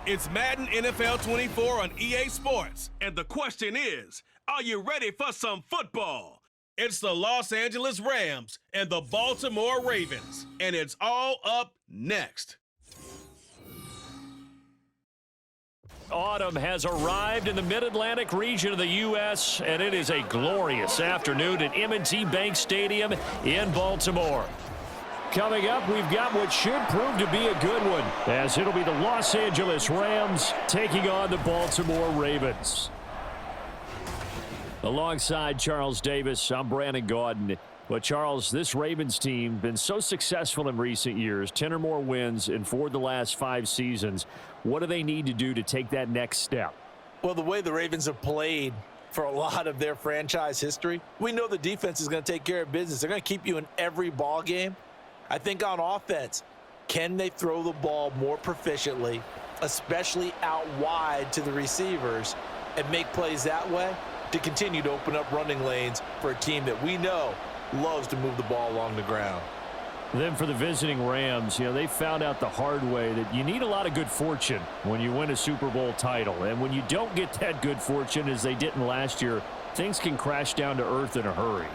It's Madden NFL 24 on EA Sports. And the question is, are you ready for some football? It's the Los Angeles Rams and the Baltimore Ravens. And it's all up next. Autumn has arrived in the mid-Atlantic region of the U.S., and it is a glorious afternoon at M&T Bank Stadium in Baltimore. Coming up, we've got what should prove to be a good one, as it'll be the Los Angeles Rams taking on the Baltimore Ravens. Alongside Charles Davis, I'm Brandon Gaudin. But, Charles, this Ravens team been so successful in recent years, 10 or more wins in 4 of the last 5 seasons. What do they need to do to take that next step? Well, the way the Ravens have played for a lot of their franchise history, we know the defense is going to take care of business. They're going to keep you in every ball game. I think on offense, can they throw the ball more proficiently, especially out wide to the receivers, and make plays that way to continue to open up running lanes for a team that we know loves to move the ball along the ground. Then for the visiting Rams, they found out the hard way that you need a lot of good fortune when you win a Super Bowl title. And when you don't get that good fortune, as they didn't last year, things can crash down to earth in a hurry.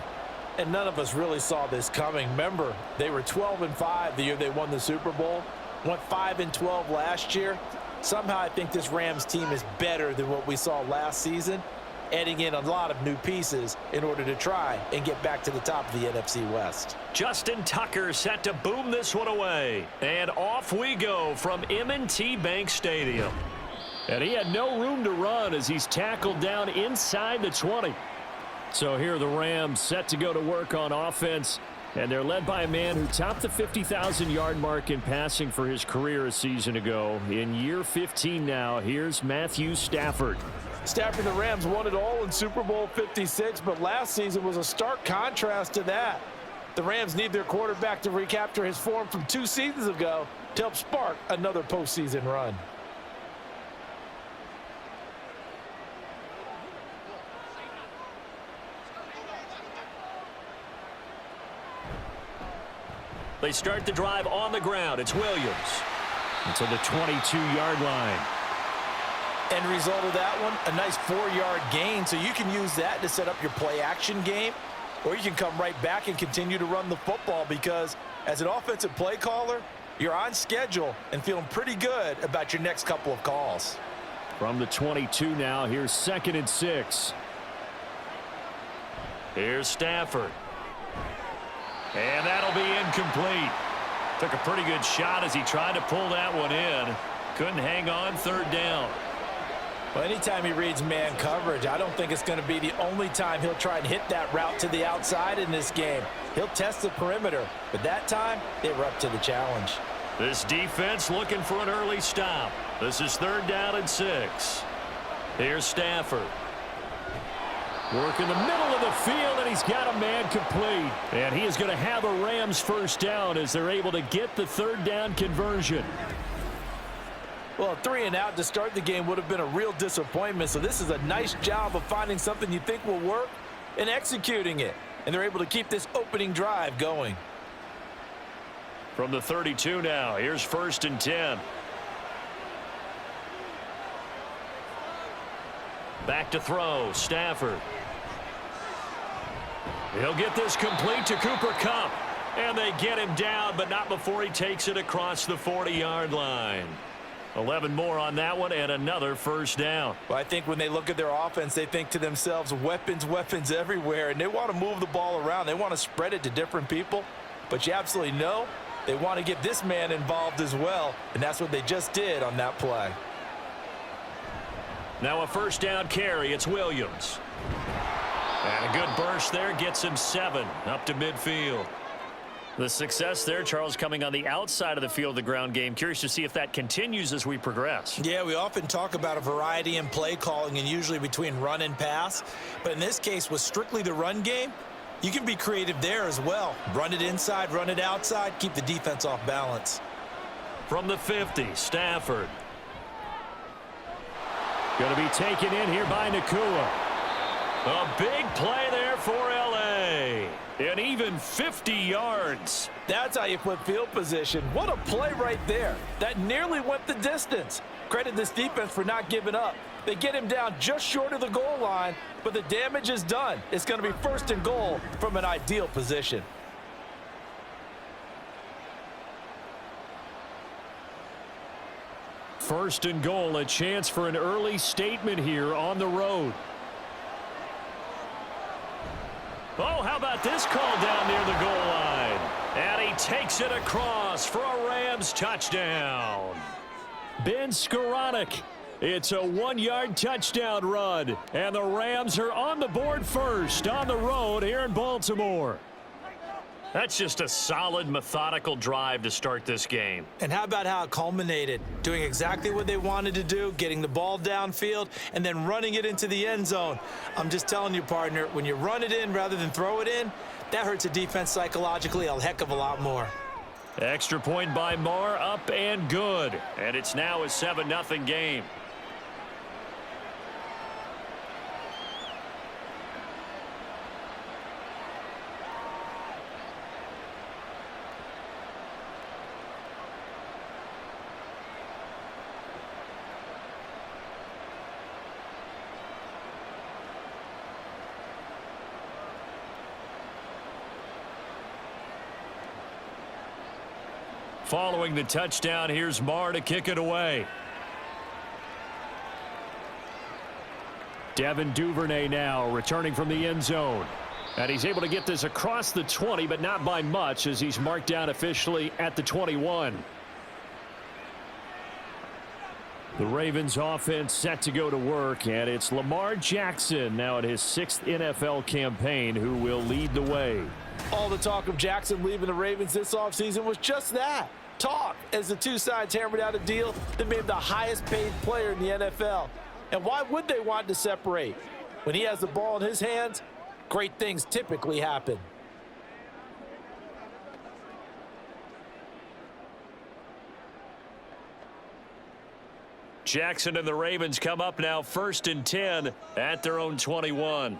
And none of us really saw this coming. Remember, they were 12-5 the year they won the Super Bowl, went 5-12 last year. Somehow I think this Rams team is better than what we saw last season, adding in a lot of new pieces in order to try and get back to the top of the NFC West. Justin Tucker set to boom this one away. And off we go from M&T Bank Stadium. And he had no room to run as he's tackled down inside the 20. So here are the Rams set to go to work on offense. And they're led by a man who topped the 50,000-yard mark in passing for his career a season ago. In year 15 now, here's Matthew Stafford. Stafford and the Rams won it all in Super Bowl 56, but last season was a stark contrast to that. The Rams need their quarterback to recapture his form from 2 seasons ago to help spark another postseason run. They start the drive on the ground. It's Williams until the 22-yard line. End result of that one, a nice 4-yard gain, so you can use that to set up your play-action game, or you can come right back and continue to run the football because as an offensive play caller, you're on schedule and feeling pretty good about your next couple of calls. From the 22 now, here's 2nd and 6. Here's Stafford. And that'll be incomplete. Took a pretty good shot as he tried to pull that one in. Couldn't hang on, 3rd down. Well, anytime he reads man coverage, I don't think it's going to be the only time he'll try and hit that route to the outside in this game. He'll test the perimeter, but that time, they were up to the challenge. This defense looking for an early stop. This is 3rd down and 6. Here's Stafford. Work in the middle of the field, and he's got a man complete. And he is going to have a Rams 1st down as they're able to get the 3rd down conversion. Well, a 3-and-out to start the game would have been a real disappointment, so this is a nice job of finding something you think will work and executing it. And they're able to keep this opening drive going. From the 32 now, here's 1st and 10. Back to throw, Stafford. He'll get this complete to Cooper Kupp. And they get him down, but not before he takes it across the 40-yard line. 11 more on that one, and another 1st down. Well, I think when they look at their offense, they think to themselves, weapons, weapons everywhere, and they want to move the ball around. They want to spread it to different people, but you absolutely know they want to get this man involved as well, and that's what they just did on that play. Now a 1st down carry. It's Williams. And a good burst there gets him 7 up to midfield. The success there, Charles, coming on the outside of the field, the ground game. Curious to see if that continues as we progress. Yeah, we often talk about a variety in play calling and usually between run and pass. But in this case, with strictly the run game, you can be creative there as well. Run it inside, run it outside, keep the defense off balance. From the 50, Stafford. Going to be taken in here by Nakua. A big play there for L.A. And even 50 yards. That's how you flip field position. What a play right there. That nearly went the distance. Credit this defense for not giving up. They get him down just short of the goal line, but the damage is done. It's going to be 1st and goal from an ideal position. First and goal, a chance for an early statement here on the road. Oh, how about this call down near the goal line? And he takes it across for a Rams touchdown. Ben Skoranek. It's a 1-yard touchdown run. And the Rams are on the board first on the road here in Baltimore. That's just a solid, methodical drive to start this game. And how about how it culminated? Doing exactly what they wanted to do, getting the ball downfield, and then running it into the end zone. I'm just telling you, partner, when you run it in rather than throw it in, that hurts a defense psychologically a heck of a lot more. Extra point by Marr, up and good. And it's now a 7-0 game. Following the touchdown, here's Marr to kick it away. Devin Duvernay now returning from the end zone. And he's able to get this across the 20, but not by much as he's marked down officially at the 21. The Ravens offense set to go to work, and it's Lamar Jackson now at his 6th NFL campaign who will lead the way. All the talk of Jackson leaving the Ravens this offseason was just that. Talk, as the two sides hammered out a deal that made him the highest paid player in the NFL. And why would they want to separate? When he has the ball in his hands, great things typically happen. Jackson and the Ravens come up now 1st and 10 at their own 21.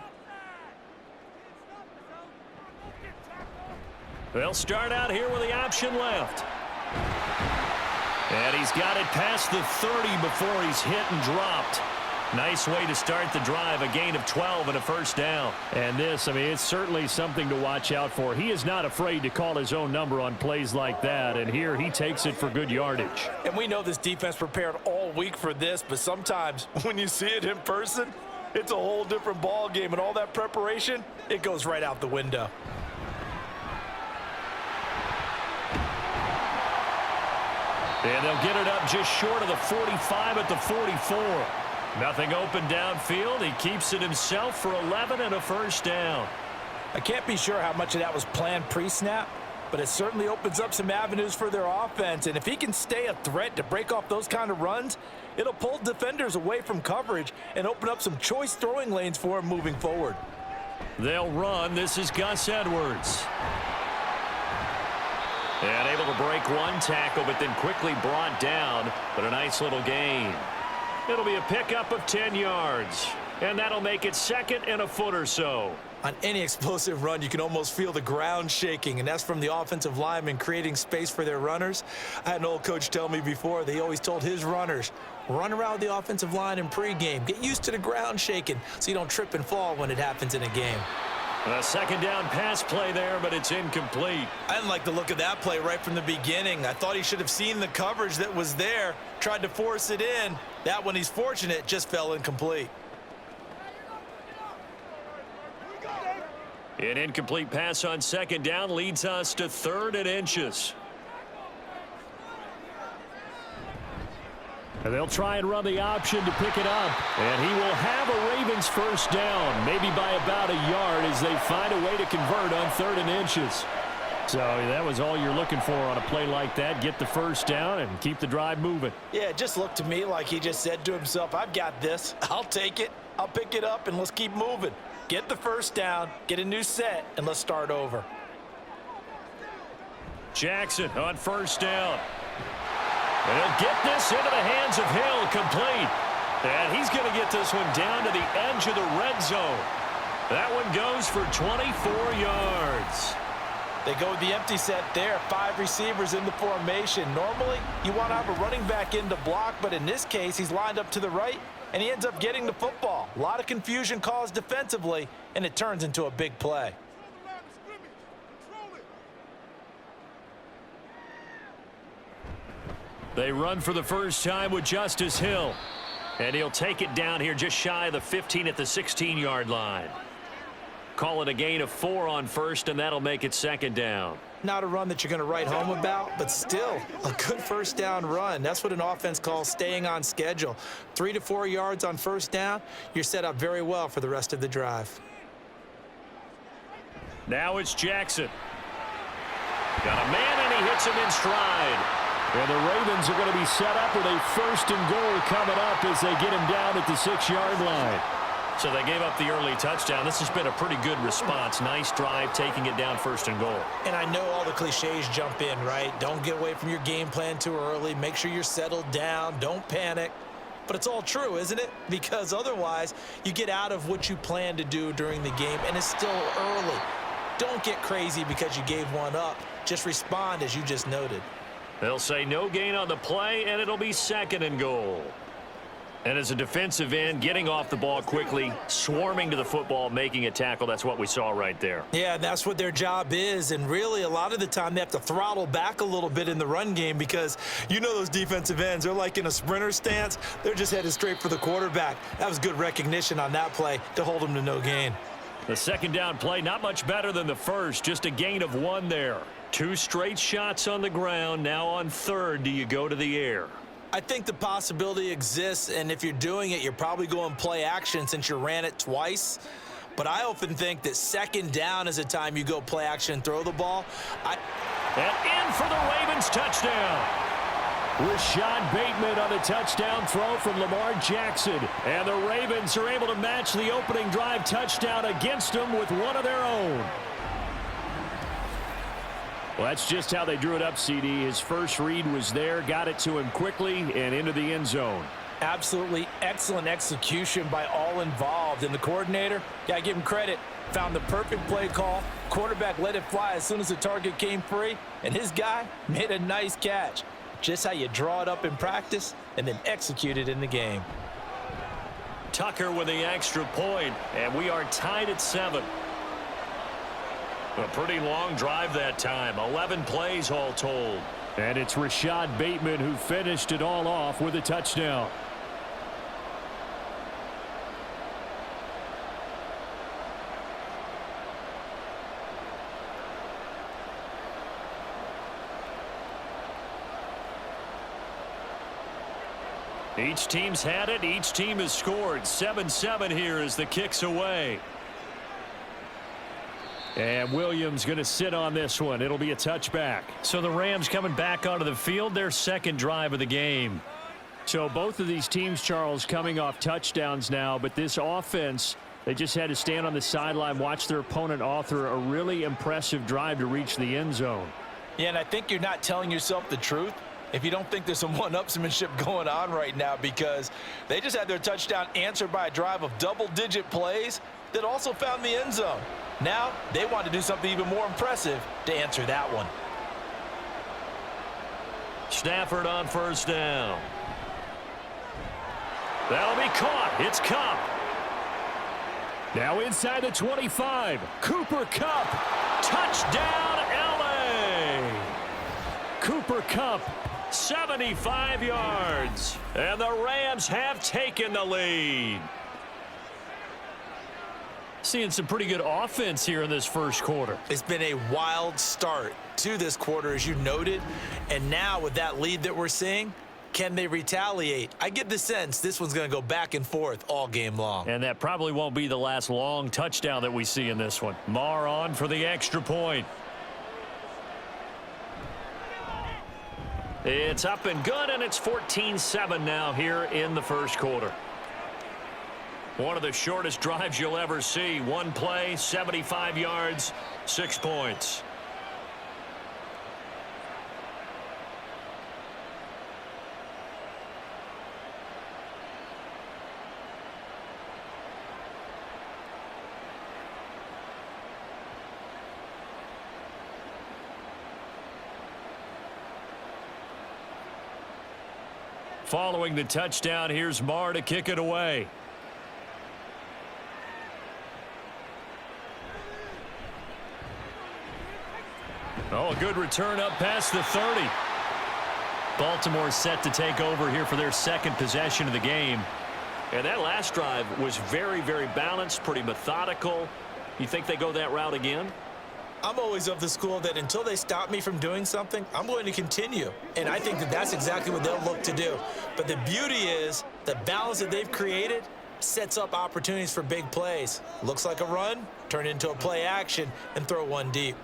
They'll start out here with the option left. And he's got it past the 30 before he's hit and dropped. Nice way to start the drive, a gain of 12 and a 1st down. And this, I mean, it's certainly something to watch out for. He is not afraid to call his own number on plays like that, and here he takes it for good yardage. And we know this defense prepared all week for this, but sometimes when you see it in person, it's a whole different ball game, and all that preparation, it goes right out the window. And they'll get it up just short of the 45 at the 44. Nothing open downfield. He keeps it himself for 11 and a 1st down. I can't be sure how much of that was planned pre-snap, but it certainly opens up some avenues for their offense. And if he can stay a threat to break off those kind of runs, it'll pull defenders away from coverage and open up some choice throwing lanes for him moving forward. They'll run. This is Gus Edwards. And able to break one tackle, but then quickly brought down. But a nice little gain. It'll be a pickup of 10 yards. And that'll make it 2nd and a foot or so. On any explosive run, you can almost feel the ground shaking, and that's from the offensive linemen creating space for their runners. I had an old coach tell me before, they always told his runners, run around the offensive line in pregame. Get used to the ground shaking so you don't trip and fall when it happens in a game. A 2nd down pass play there, but it's incomplete. I didn't like the look of that play right from the beginning. I thought he should have seen the coverage that was there, tried to force it in. That one, he's fortunate, just fell incomplete. An incomplete pass on 2nd down leads us to 3rd and inches. And they'll try and run the option to pick it up. And he will have a Ravens 1st down, maybe by about a yard as they find a way to convert on 3rd and inches. So that was all you're looking for on a play like that. Get the 1st down and keep the drive moving. Yeah, it just looked to me like he just said to himself, I've got this. I'll take it. I'll pick it up, and let's keep moving. Get the 1st down, get a new set, and let's start over. Jackson on 1st down. And he'll get this into the hands of Hill, complete. And he's going to get this one down to the edge of the red zone. That one goes for 24 yards. They go with the empty set there. 5 receivers in the formation. Normally, you want to have a running back in to block, but in this case, he's lined up to the right, and he ends up getting the football. A lot of confusion caused defensively, and it turns into a big play. They run for the first time with Justice Hill. And he'll take it down here just shy of the 15 at the 16-yard line. Call it a gain of 4 on first, and that'll make it second down. Not a run that you're going to write home about, but still a good first down run. That's what an offense calls staying on schedule. 3 to 4 yards on first down, you're set up very well for the rest of the drive. Now it's Jackson. Got a man, and he hits him in stride. And the Ravens are going to be set up with a first and goal coming up as they get him down at the 6-yard line. So they gave up the early touchdown. This has been a pretty good response. Nice drive, taking it down first and goal. And I know all the cliches jump in, right? Don't get away from your game plan too early. Make sure you're settled down. Don't panic. But it's all true, isn't it? Because otherwise, you get out of what you plan to do during the game, and it's still early. Don't get crazy because you gave one up. Just respond as you just noted. They'll say no gain on the play, and it'll be second and goal. And as a defensive end, getting off the ball quickly, swarming to the football, making a tackle, that's what we saw right there. Yeah, that's what their job is, and really a lot of the time they have to throttle back a little bit in the run game because you know those defensive ends, they're like in a sprinter stance. They're just headed straight for the quarterback. That was good recognition on that play to hold them to no gain. The second down play, not much better than the first, just a gain of 1 there. 2 straight shots on the ground. Now on third, do you go to the air? I think the possibility exists, and if you're doing it, you're probably going play action since you ran it twice. But I often think that second down is a time you go play action and throw the ball. And in for the Ravens touchdown. Rashad Bateman on the touchdown throw from Lamar Jackson. And the Ravens are able to match the opening drive touchdown against them with one of their own. Well, that's just how they drew it up, CD. His first read was there, got it to him quickly, and into the end zone. Absolutely excellent execution by all involved. And the coordinator, gotta give him credit, found the perfect play call. Quarterback let it fly as soon as the target came free, and his guy made a nice catch. Just how you draw it up in practice and then execute it in the game. Tucker with the extra point, and we are tied at 7. A pretty long drive that time. 11 plays all told. And it's Rashad Bateman who finished it all off with a touchdown. Each team's had it. Each team has scored. 7-7 here as the kick's away. And Williams going to sit on this one. It'll be a touchback. So the Rams coming back onto the field, their second drive of the game. So both of these teams, Charles, coming off touchdowns now, but this offense, they just had to stand on the sideline, watch their opponent author a really impressive drive to reach the end zone. Yeah, and I think you're not telling yourself the truth if you don't think there's some one-upsmanship going on right now, because they just had their touchdown answered by a drive of double-digit plays that also found the end zone. Now they want to do something even more impressive to answer that one. Stafford on first down. That'll be caught. It's Kupp. Now inside the 25. Cooper Kupp. Touchdown, L.A. Cooper Kupp, 75 yards. And the Rams have taken the lead. Seeing some pretty good offense here in this first quarter. It's been a wild start to this quarter, as you noted. And now with that lead that we're seeing, can they retaliate? I get the sense this one's going to go back and forth all game long. And that probably won't be the last long touchdown that we see in this one. Marr on for the extra point. It's up and good, and it's 14-7 now here in the first quarter. One of the shortest drives you'll ever see. One play, 75 yards, 6 points. Following the touchdown, here's Marr to kick it away. Oh, a good return up past the 30. Baltimore set to take over here for their second possession of the game. And that last drive was very, very balanced, pretty methodical. You think they go that route again? I'm always of the school that until they stop me from doing something, I'm going to continue. And I think that that's exactly what they'll look to do. But the beauty is the balance that they've created sets up opportunities for big plays. Looks like a run, turn it into a play action, and throw one deep.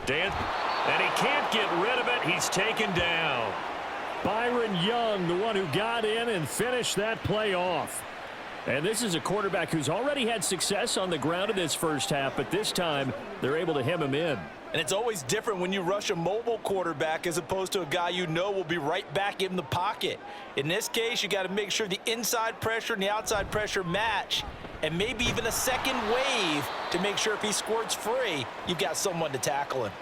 Dan, and he can't get rid of it. He's taken down. Byron Young, the one who got in and finished that play off. And this is a quarterback who's already had success on the ground in this first half, but this time they're able to hem him in. And it's always different when you rush a mobile quarterback as opposed to a guy you know will be right back in the pocket. In this case, you got to make sure the inside pressure and the outside pressure match, and maybe even a second wave to make sure if he squirts free, you've got someone to tackle him.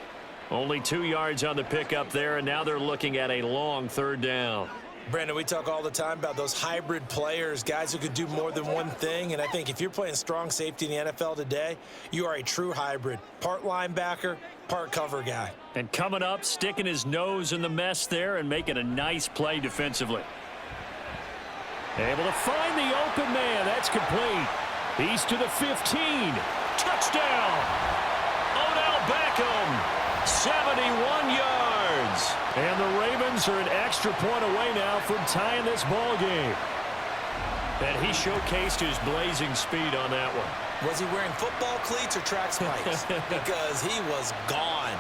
Only 2 yards on the pickup there, and now they're looking at a long third down. Brandon, we talk all the time about those hybrid players, guys who could do more than one thing. And I think if you're playing strong safety in the NFL today, you are a true hybrid. Part linebacker, part cover guy. And coming up, sticking his nose in the mess there and making a nice play defensively. Able to find the open man. That's complete. He's to the 15. Touchdown. Odell Beckham, 71 yards. And the Ravens are an extra point away now from tying this ball game. And he showcased his blazing speed on that one. Was he wearing football cleats or track spikes? Because he was gone.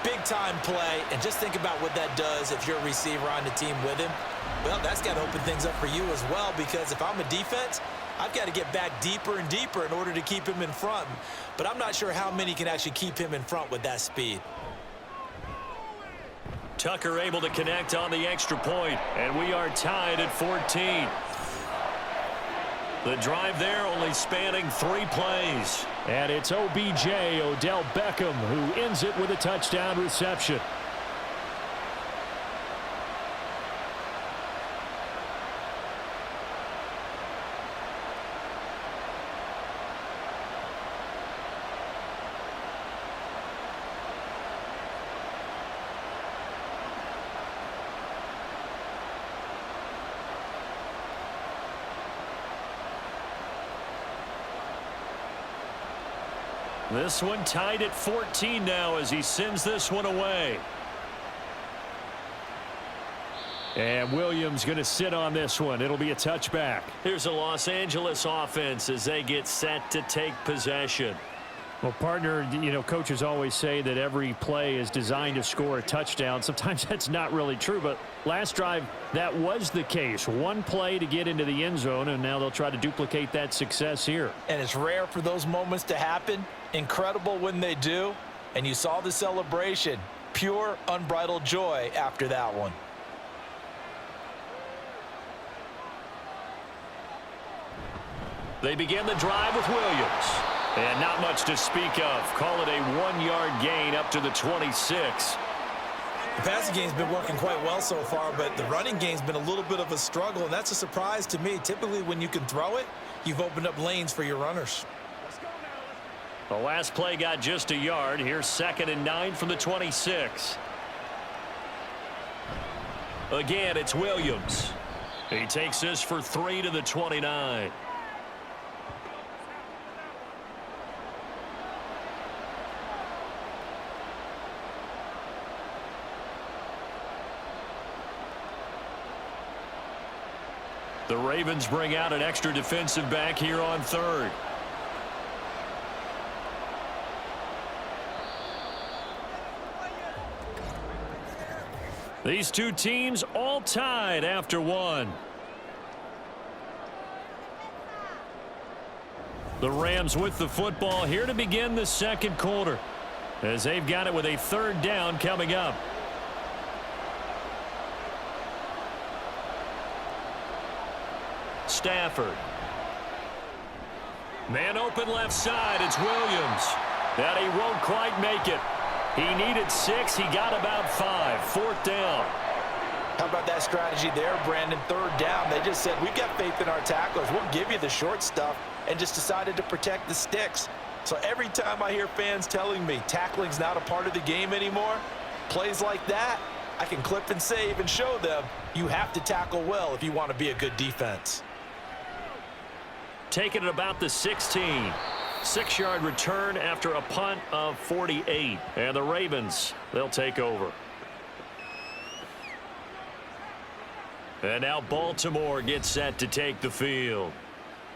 Big-time play, and just think about what that does if you're a receiver on the team with him. Well, that's got to open things up for you as well, because if I'm a defense, I've got to get back deeper and deeper in order to keep him in front. But I'm not sure how many can actually keep him in front with that speed. Tucker able to connect on the extra point, and we are tied at 14. The drive there only spanning 3 plays. And it's OBJ, Odell Beckham, who ends it with a touchdown reception. This one tied at 14 now as he sends this one away. And Williams going to sit on this one. It'll be a touchback. Here's a Los Angeles offense as they get set to take possession. Well, partner, you know, coaches always say that every play is designed to score a touchdown. Sometimes that's not really true, but last drive, that was the case. One play to get into the end zone, and now they'll try to duplicate that success here. And it's rare for those moments to happen. Incredible when they do. And you saw the celebration. Pure, unbridled joy after that one. They begin the drive with Williams. And not much to speak of. Call it a 1-yard gain up to the 26. The passing game's been working quite well so far, but the running game's been a little bit of a struggle, and that's a surprise to me. Typically, when you can throw it, you've opened up lanes for your runners. The last play got just a yard. Here's 2nd and 9 from the 26. Again, it's Williams. He takes this for 3 to the 29. The Ravens bring out an extra defensive back here on 3rd. These two teams all tied after 1. The Rams with the football here to begin the second quarter, as they've got it with a 3rd down coming up. Stafford. Man open left side. It's Williams. That he won't quite make it. He needed 6. He got about 5. 4th down. How about that strategy there, Brandon? Third down, they just said, we've got faith in our tacklers. We'll give you the short stuff, and just decided to protect the sticks. So every time I hear fans telling me tackling's not a part of the game anymore, plays like that, I can clip and save and show them you have to tackle well if you want to be a good defense. Taking it about the 16. 6-yard return after a punt of 48. And the Ravens, they'll take over. And now Baltimore gets set to take the field.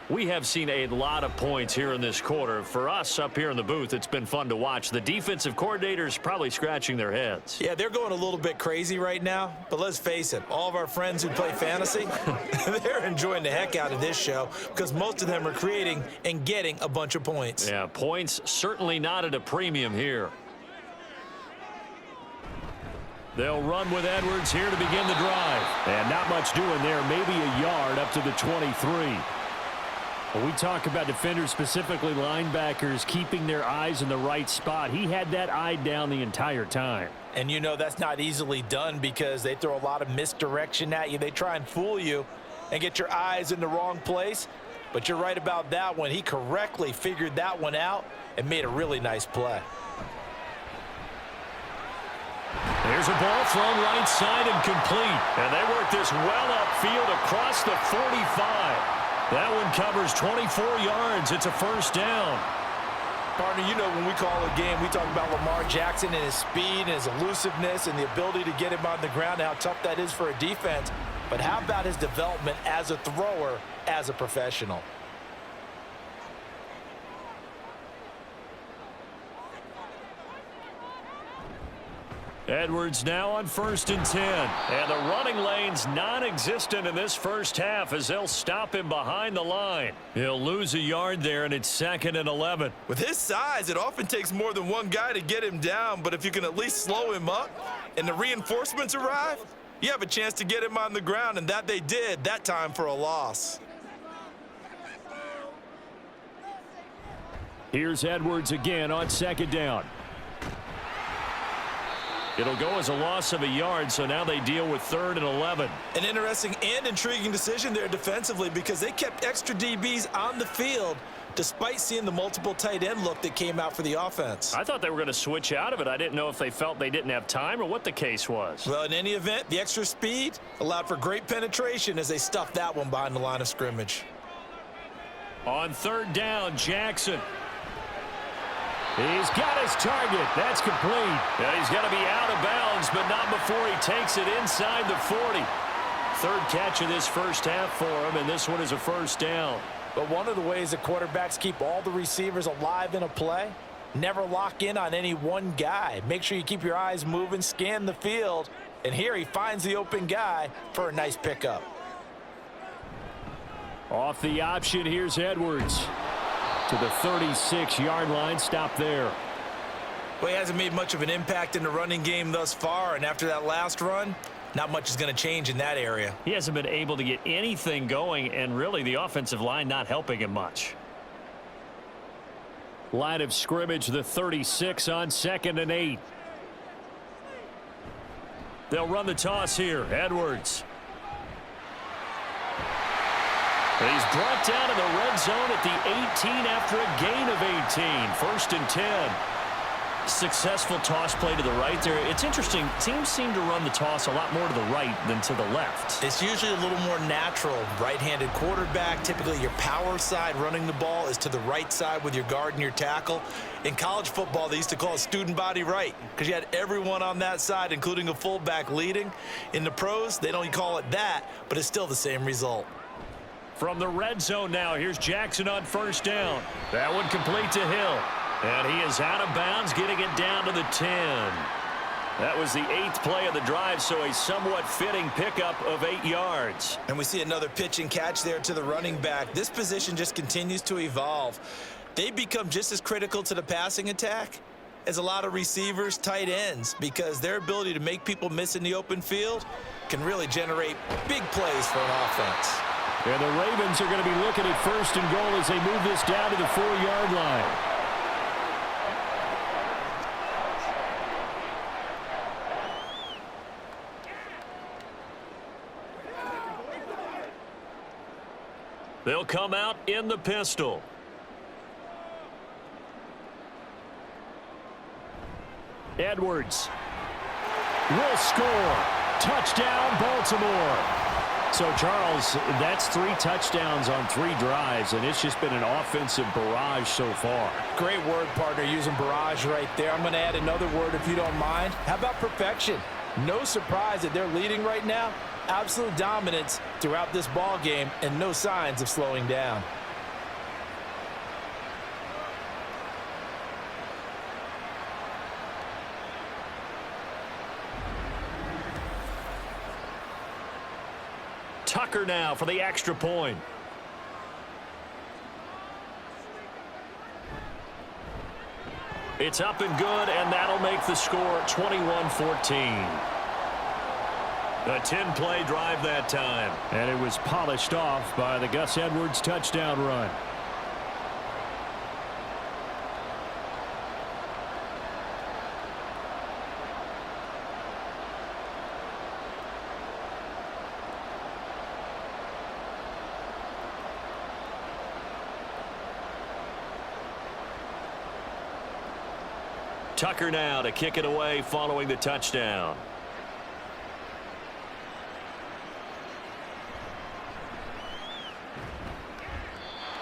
We have seen a lot of points here in this quarter. For us up here in the booth, it's been fun to watch. The defensive coordinators probably scratching their heads. Yeah, they're going a little bit crazy right now. But let's face it, all of our friends who play fantasy, they're enjoying the heck out of this show because most of them are creating and getting a bunch of points. Yeah, points certainly not at a premium here. They'll run with Edwards here to begin the drive. And not much doing there, maybe a yard up to the 23. When we talk about defenders, specifically linebackers, keeping their eyes in the right spot, he had that eye down the entire time. And you know that's not easily done because they throw a lot of misdirection at you. They try and fool you and get your eyes in the wrong place. But you're right about that one. He correctly figured that one out and made a really nice play. There's a ball thrown right side and complete. And they work this well upfield across the 45. That one covers 24 yards. It's a first down. Partner, you know when we call a game, we talk about Lamar Jackson and his speed and his elusiveness and the ability to get him on the ground and how tough that is for a defense. But how about his development as a thrower, as a professional? Edwards now on 1st and 10. And the running lane's non-existent in this first half as they'll stop him behind the line. He'll lose a yard there, and it's 2nd and 11. With his size, it often takes more than one guy to get him down, but if you can at least slow him up and the reinforcements arrive, you have a chance to get him on the ground, and that they did, that time for a loss. Here's Edwards again on 2nd down. It'll go as a loss of a yard, so now they deal with 3rd and 11. An interesting and intriguing decision there defensively because they kept extra DBs on the field despite seeing the multiple tight end look that came out for the offense. I thought they were going to switch out of it. I didn't know if they felt they didn't have time or what the case was. Well, in any event, the extra speed allowed for great penetration as they stuffed that one behind the line of scrimmage. On 3rd down, Jackson. He's got his target. That's complete. Yeah, he's got to be out of bounds, but not before he takes it inside the 40. 3rd catch of this first half for him, and this one is a first down. But one of the ways the quarterbacks keep all the receivers alive in a play, never lock in on any one guy. Make sure you keep your eyes moving, scan the field, and here he finds the open guy for a nice pickup. Off the option, here's Edwards. To the 36-yard line, stop there. Well, he hasn't made much of an impact in the running game thus far, and after that last run, not much is going to change in that area. He hasn't been able to get anything going, and really the offensive line not helping him much. Line of scrimmage, the 36 on 2nd and 8. They'll run the toss here. Edwards. And he's brought down in the red zone at the 18 after a gain of 18. 1st and 10. Successful toss play to the right there. It's interesting. Teams seem to run the toss a lot more to the right than to the left. It's usually a little more natural. Right-handed quarterback, typically your power side running the ball is to the right side with your guard and your tackle. In college football, they used to call it student body right because you had everyone on that side, including a fullback leading. In the pros, they don't call it that, but it's still the same result. From the red zone now, here's Jackson on 1st down. That one complete to Hill. And he is out of bounds, getting it down to the 10. That was the 8th play of the drive, so a somewhat fitting pickup of 8 yards. And we see another pitch and catch there to the running back. This position just continues to evolve. They become just as critical to the passing attack as a lot of receivers, tight ends, because their ability to make people miss in the open field can really generate big plays for an offense. And the Ravens are going to be looking at 1st and goal as they move this down to the 4-yard line. They'll come out in the pistol. Edwards will score. Touchdown, Baltimore. So, Charles, that's 3 touchdowns on 3 drives, and it's just been an offensive barrage so far. Great word, partner, using barrage right there. I'm going to add another word if you don't mind. How about perfection? No surprise that they're leading right now. Absolute dominance throughout this ball game and no signs of slowing down. Tucker now for the extra point. It's up and good, and that'll make the score 21-14. A 10-play drive that time. And it was polished off by the Gus Edwards touchdown run. Tucker now to kick it away following the touchdown.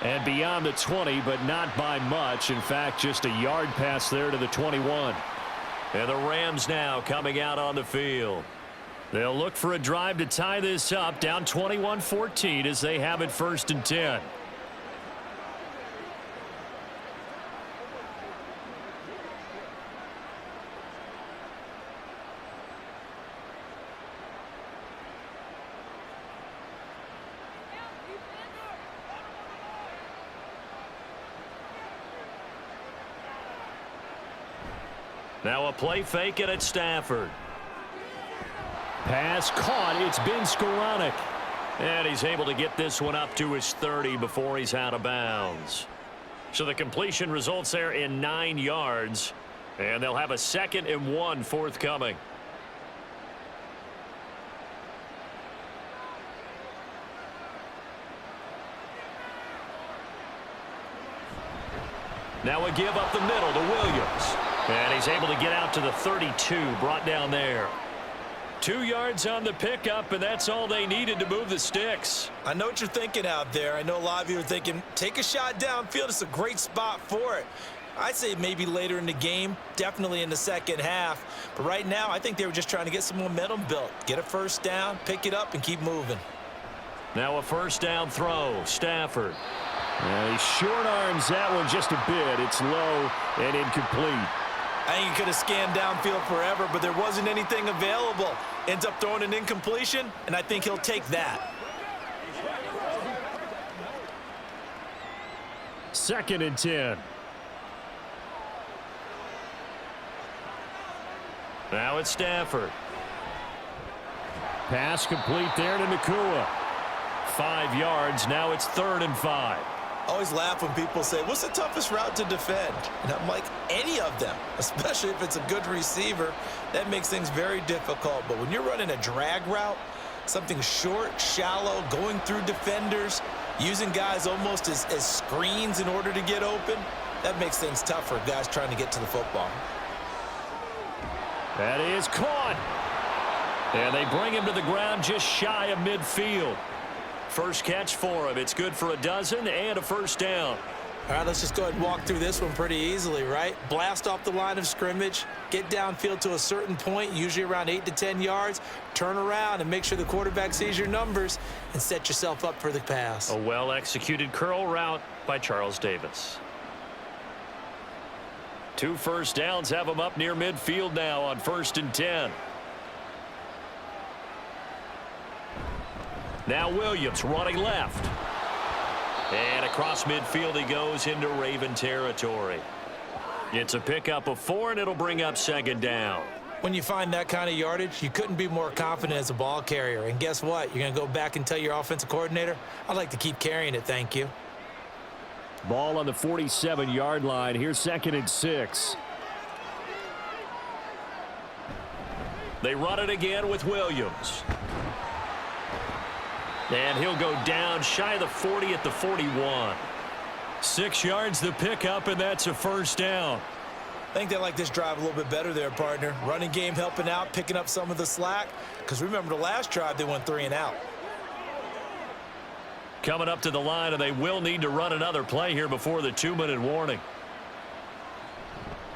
And beyond the 20, but not by much. In fact, just a yard pass there to the 21. And the Rams now coming out on the field. They'll look for a drive to tie this up, down 21-14 as they have it 1st and 10. Now a play fake it at Stafford. Pass caught. It's been Skoranek. And he's able to get this one up to his 30 before he's out of bounds. So the completion results there in 9 yards. And they'll have a 2nd and 1 forthcoming. Now a give up the middle to Williams. And he's able to get out to the 32, brought down there. 2 yards on the pickup, and that's all they needed to move the sticks. I know what you're thinking out there. I know a lot of you are thinking, take a shot downfield. It's a great spot for it. I'd say maybe later in the game, definitely in the second half. But right now, I think they were just trying to get some momentum built. Get a first down, pick it up, and keep moving. Now a first down throw, Stafford. He short arms that one just a bit. It's low and incomplete. I think he could have scanned downfield forever, but there wasn't anything available. Ends up throwing an incompletion, and I think he'll take that. 2nd and 10. Now it's Stafford. Pass complete there to Nakua. 5 yards. Now it's 3rd and 5. I always laugh when people say, what's the toughest route to defend? And I'm like, any of them, especially if it's a good receiver. That makes things very difficult. But when you're running a drag route, something short, shallow, going through defenders, using guys almost as screens in order to get open, that makes things tough for guys trying to get to the football. That is caught. And they bring him to the ground just shy of midfield. First catch for him. It's good for a dozen and a first down. All right, let's just go ahead and walk through this one pretty easily, right? Blast off the line of scrimmage, get downfield to a certain point, usually around 8 to 10 yards, turn around and make sure the quarterback sees your numbers and set yourself up for the pass. A well-executed curl route by Charles Davis. 2 first downs have him up near midfield now on 1st and 10. Now Williams running left. And across midfield he goes into Raven territory. It's a pickup of 4, and it'll bring up 2nd down. When you find that kind of yardage, you couldn't be more confident as a ball carrier. And guess what? You're going to go back and tell your offensive coordinator, I'd like to keep carrying it, thank you. Ball on the 47-yard line. Here's 2nd and 6. They run it again with Williams. And he'll go down shy of the 40 at the 41. 6 yards the pickup, and that's a first down. I think they like this drive a little bit better there, partner. Running game helping out, picking up some of the slack. Because remember, the last drive, they went 3 and out. Coming up to the line, and they will need to run another play here before the 2-minute warning.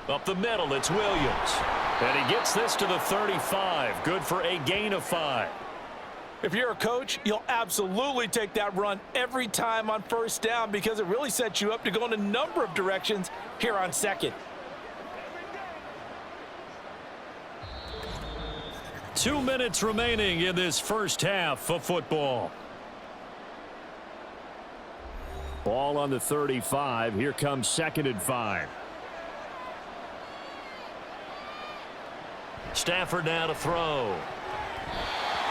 Up the middle, it's Williams. And he gets this to the 35. Good for a gain of 5. If you're a coach, you'll absolutely take that run every time on first down because it really sets you up to go in a number of directions here on second. 2 minutes remaining in this first half of football. Ball on the 35. Here comes 2nd and 5. Stafford now to throw.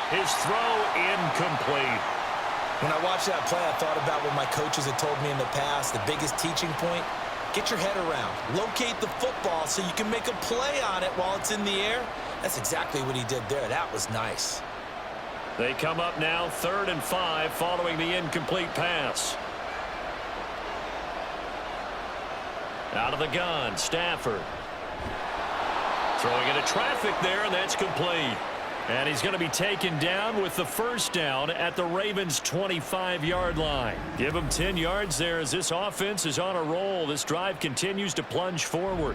His throw incomplete. When I watched that play, I thought about what my coaches had told me in the past. The biggest teaching point, get your head around. Locate the football so you can make a play on it while it's in the air. That's exactly what he did there. That was nice. They come up now 3rd and 5 following the incomplete pass. Out of the gun, Stafford. Throwing into traffic there, and that's complete. And he's going to be taken down with the first down at the Ravens' 25-yard line. Give him 10 yards there as this offense is on a roll. This drive continues to plunge forward.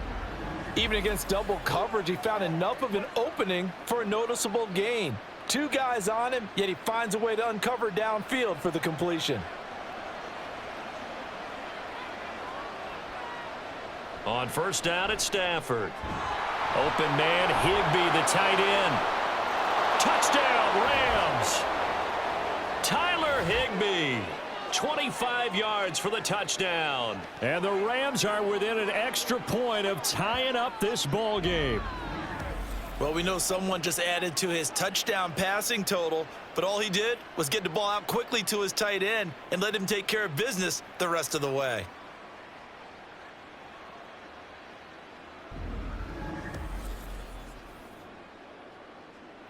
Even against double coverage, he found enough of an opening for a noticeable gain. 2 guys on him, yet he finds a way to uncover downfield for the completion. On first down, it's Stafford. Open man, Higbee, the tight end. Touchdown, Rams. Tyler Higbee, 25 yards for the touchdown. And the Rams are within an extra point of tying up this ball game. Well, we know someone just added to his touchdown passing total, but all he did was get the ball out quickly to his tight end and let him take care of business the rest of the way.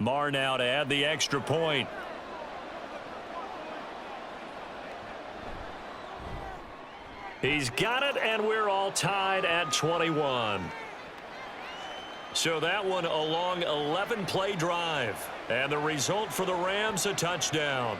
Marr now to add the extra point. He's got it, and we're all tied at 21. So that one a long 11-play drive. And the result for the Rams, a touchdown.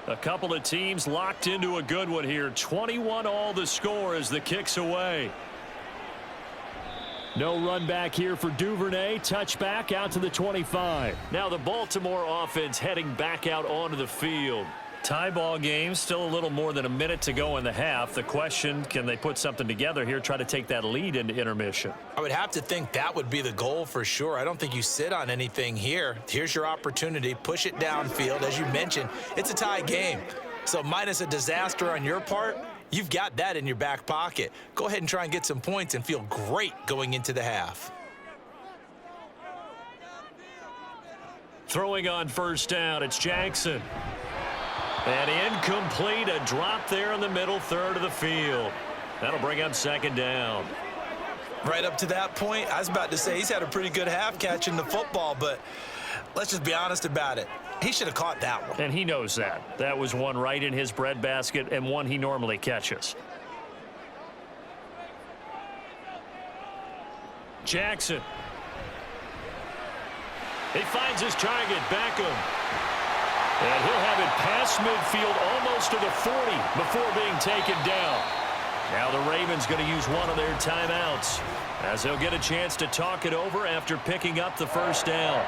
A couple of teams locked into a good one here. 21 all the score as the kick's away. No run back here for Duvernay. Touchback out to the 25. Now the Baltimore offense heading back out onto the field. Tie ball game, still a little more than a minute to go in the half. The question, can they put something together here, try to take that lead into intermission? I would have to think that would be the goal for sure. I don't think you sit on anything here. Here's your opportunity. Push it downfield. As you mentioned, it's a tie game. So minus a disaster on your part, you've got that in your back pocket. Go ahead and try and get some points and feel great going into the half. Throwing on first down, it's Jackson. And incomplete, a drop there in the middle third of the field. That'll bring up second down. Right up to that point, I was about to say he's had a pretty good half catching the football, but let's just be honest about it. He should have caught that one. And he knows that. That was one right in his breadbasket and one he normally catches. Jackson. He finds his target, Beckham. And he'll have it past midfield almost to the 40 before being taken down. Now the Ravens going to use one of their timeouts as they'll get a chance to talk it over after picking up the first down.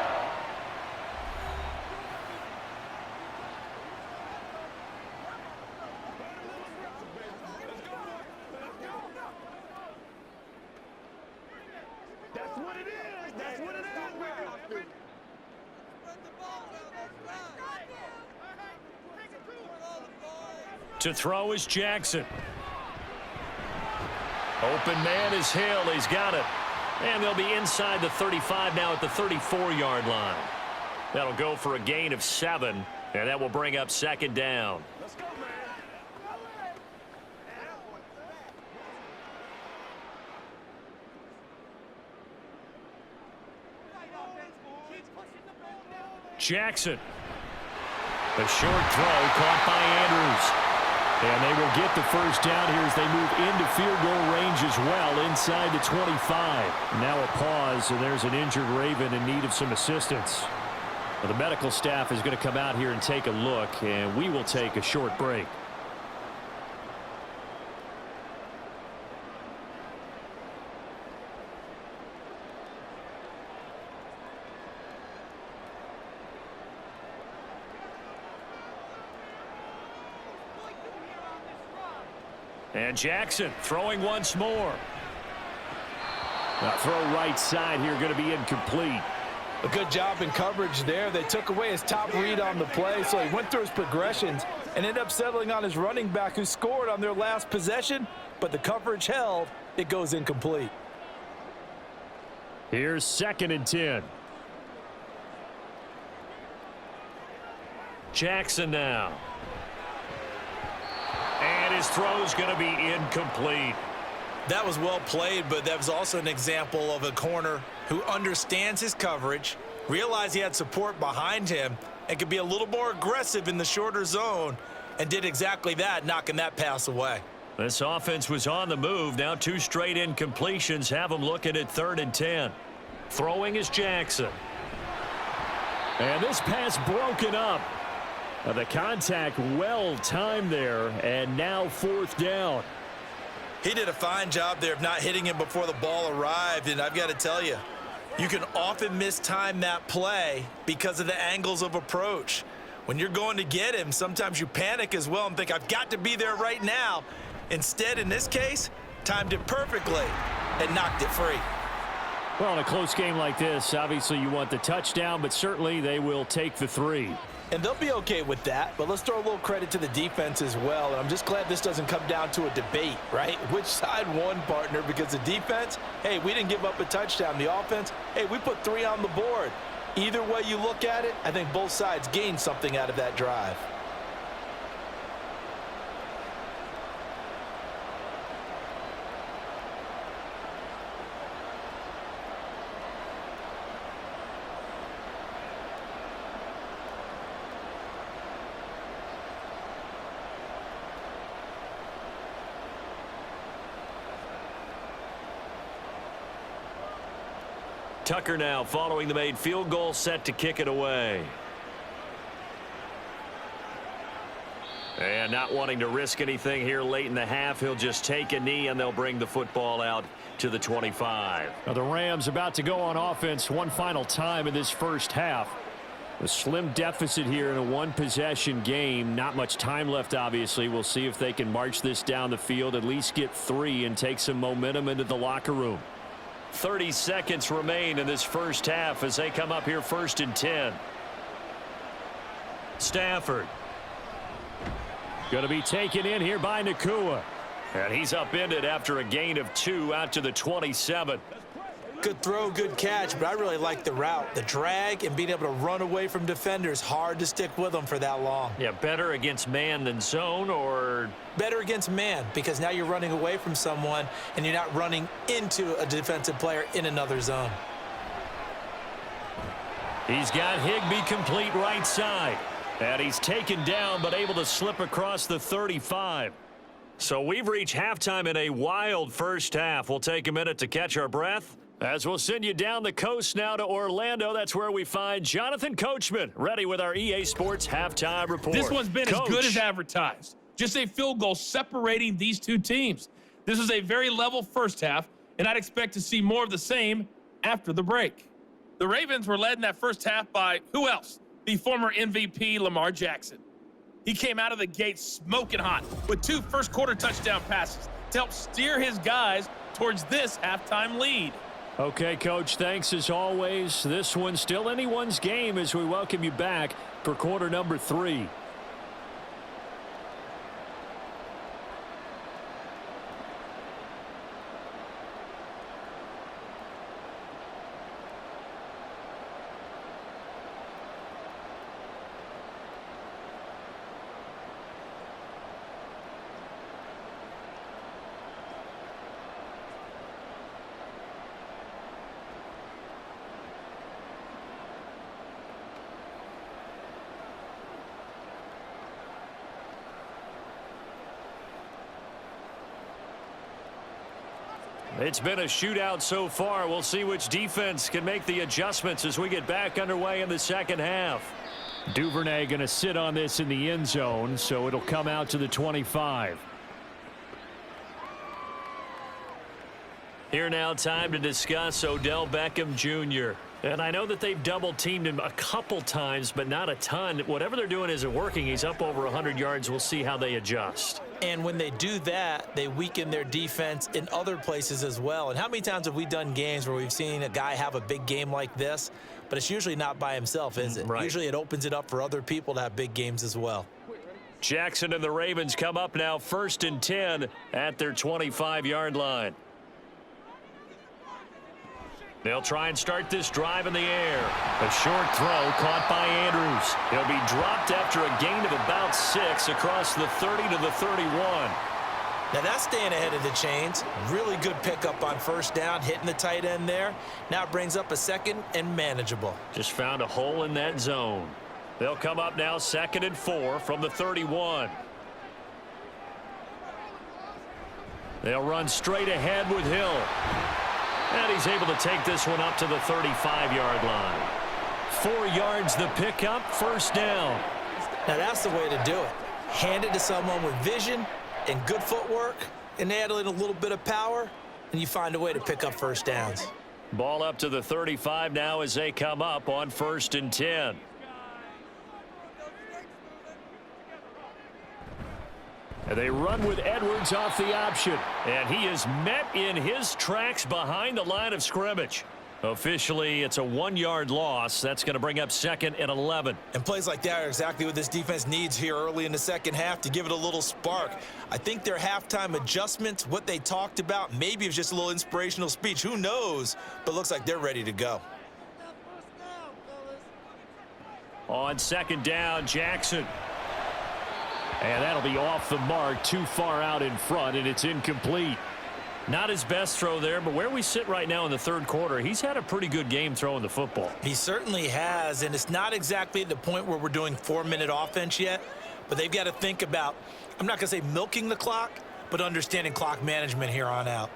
That's what it is. That's what it is. To throw is Jackson. Open man is Hill. He's got it. And they'll be inside the 35 now at the 34-yard line. That'll go for a gain of 7, and that will bring up second down. Let's go, man. Jackson. A short throw caught by Andrews. And they will get the first down here as they move into field goal range as well inside the 25. Now a pause, and there's an injured Raven in need of some assistance. Well, the medical staff is going to come out here and take a look, and we will take a short break. And Jackson throwing once more. Now throw right side here going to be incomplete. A good job in coverage there. They took away his top read on the play, so he went through his progressions and ended up settling on his running back who scored on their last possession, but the coverage held. It goes incomplete. Here's 2nd and 10. Jackson now. And his throw's going to be incomplete. That was well played, but that was also an example of a corner who understands his coverage, realized he had support behind him, and could be a little more aggressive in the shorter zone, and did exactly that, knocking that pass away. This offense was on the move. Now 2 straight incompletions have them looking at 3rd and 10. Throwing is Jackson. And this pass broken up. The contact well timed there, and now 4th down. He did a fine job there of not hitting him before the ball arrived, and I've got to tell you, you can often mistime that play because of the angles of approach. When you're going to get him, sometimes you panic as well and think, I've got to be there right now. Instead, in this case, timed it perfectly and knocked it free. Well, in a close game like this, obviously you want the touchdown, but certainly they will take the 3. And they'll be okay with that, but let's throw a little credit to the defense as well. And I'm just glad this doesn't come down to a debate, right? Which side won, partner? Because the defense, hey, we didn't give up a touchdown. The offense, hey, we put 3 on the board. Either way you look at it, I think both sides gained something out of that drive. Tucker now following the made field goal, set to kick it away. And not wanting to risk anything here late in the half, he'll just take a knee and they'll bring the football out to the 25. Now the Rams about to go on offense one final time in this first half. A slim deficit here in a 1-possession game. Not much time left, obviously. We'll see if they can march this down the field, at least get 3 and take some momentum into the locker room. 30 seconds remain in this first half as they come up here 1st and 10. Stafford. Going to be taken in here by Nakua. And he's upended after a gain of 2 out to the 27. Good throw, good catch, but I really like the route. The drag and being able to run away from defenders, hard to stick with them for that long. Yeah, better against man than zone, or? Better against man, because now you're running away from someone and you're not running into a defensive player in another zone. He's got Higbee complete right side. And he's taken down but able to slip across the 35. So we've reached halftime in a wild first half. We'll take a minute to catch our breath as we'll send you down the coast now to Orlando. That's where we find Jonathan Coachman ready with our EA Sports halftime report. This one's been as good as advertised. Just a field goal separating these two teams. This is a very level first half, and I'd expect to see more of the same after the break. The Ravens were led in that first half by who else? The former MVP Lamar Jackson. He came out of the gate smoking hot with 2 first-quarter touchdown passes to help steer his guys towards this halftime lead. Okay, Coach, thanks as always. This one's still anyone's game as we welcome you back for quarter number 3. It's been a shootout so far. We'll see which defense can make the adjustments as we get back underway in the second half. Duvernay going to sit on this in the end zone, so it'll come out to the 25. Here now, time to discuss Odell Beckham Jr. And I know that they've double-teamed him a couple times, but not a ton. Whatever they're doing isn't working. He's up over 100 yards. We'll see how they adjust. And when they do that, they weaken their defense in other places as well. And how many times have we done games where we've seen a guy have a big game like this, but it's usually not by himself, is it? Right. Usually it opens it up for other people to have big games as well. Jackson and the Ravens come up now 1st and 10 at their 25-yard line. They'll try and start this drive in the air. A short throw caught by Andrews. He'll be dropped after a gain of about 6 across the 30 to the 31. Now that's staying ahead of the chains. Really good pickup on first down, hitting the tight end there. Now it brings up a second and manageable. Just found a hole in that zone. They'll come up now 2nd and 4 from the 31. They'll run straight ahead with Hill. And he's able to take this one up to the 35-yard line. 4 yards the pickup, first down. Now that's the way to do it. Hand it to someone with vision and good footwork, and add in a little bit of power, and you find a way to pick up first downs. Ball up to the 35 now as they come up on 1st and 10. And they run with Edwards off the option. And he is met in his tracks behind the line of scrimmage. Officially, it's a 1-yard loss. That's going to bring up 2nd and 11. And plays like that are exactly what this defense needs here early in the second half to give it a little spark. I think their halftime adjustments, what they talked about, maybe it was just a little inspirational speech. Who knows? But it looks like they're ready to go. On 2nd down, Jackson. And that'll be off the mark, too far out in front, and it's incomplete. Not his best throw there, but where we sit right now in the 3rd quarter, he's had a pretty good game throwing the football. He certainly has, and it's not exactly at the point where we're doing 4-minute offense yet, but they've got to think about, I'm not going to say milking the clock, but understanding clock management here on out.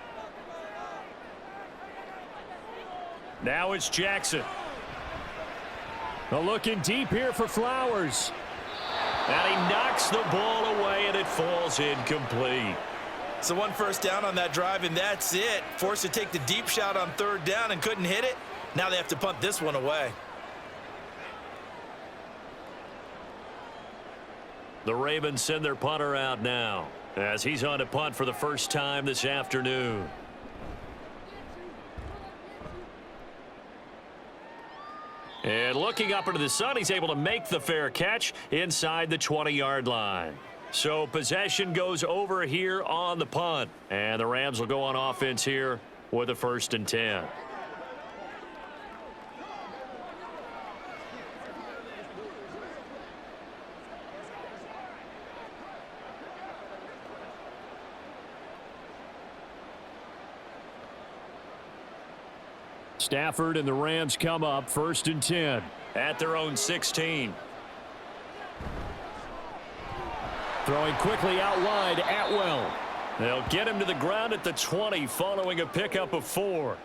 Now it's Jackson. Looking deep here for Flowers. And he knocks the ball away, and it falls incomplete. So 1 first down on that drive, and that's it. Forced to take the deep shot on 3rd down and couldn't hit it. Now they have to punt this one away. The Ravens send their punter out now as he's on to punt for the first time this afternoon. And looking up into the sun, he's able to make the fair catch inside the 20-yard line. So possession goes over here on the punt. And the Rams will go on offense here with a 1st and 10. Stafford and the Rams come up 1st and 10. At their own 16. Throwing quickly out wide, Atwell. They'll get him to the ground at the 20 following a pickup of 4.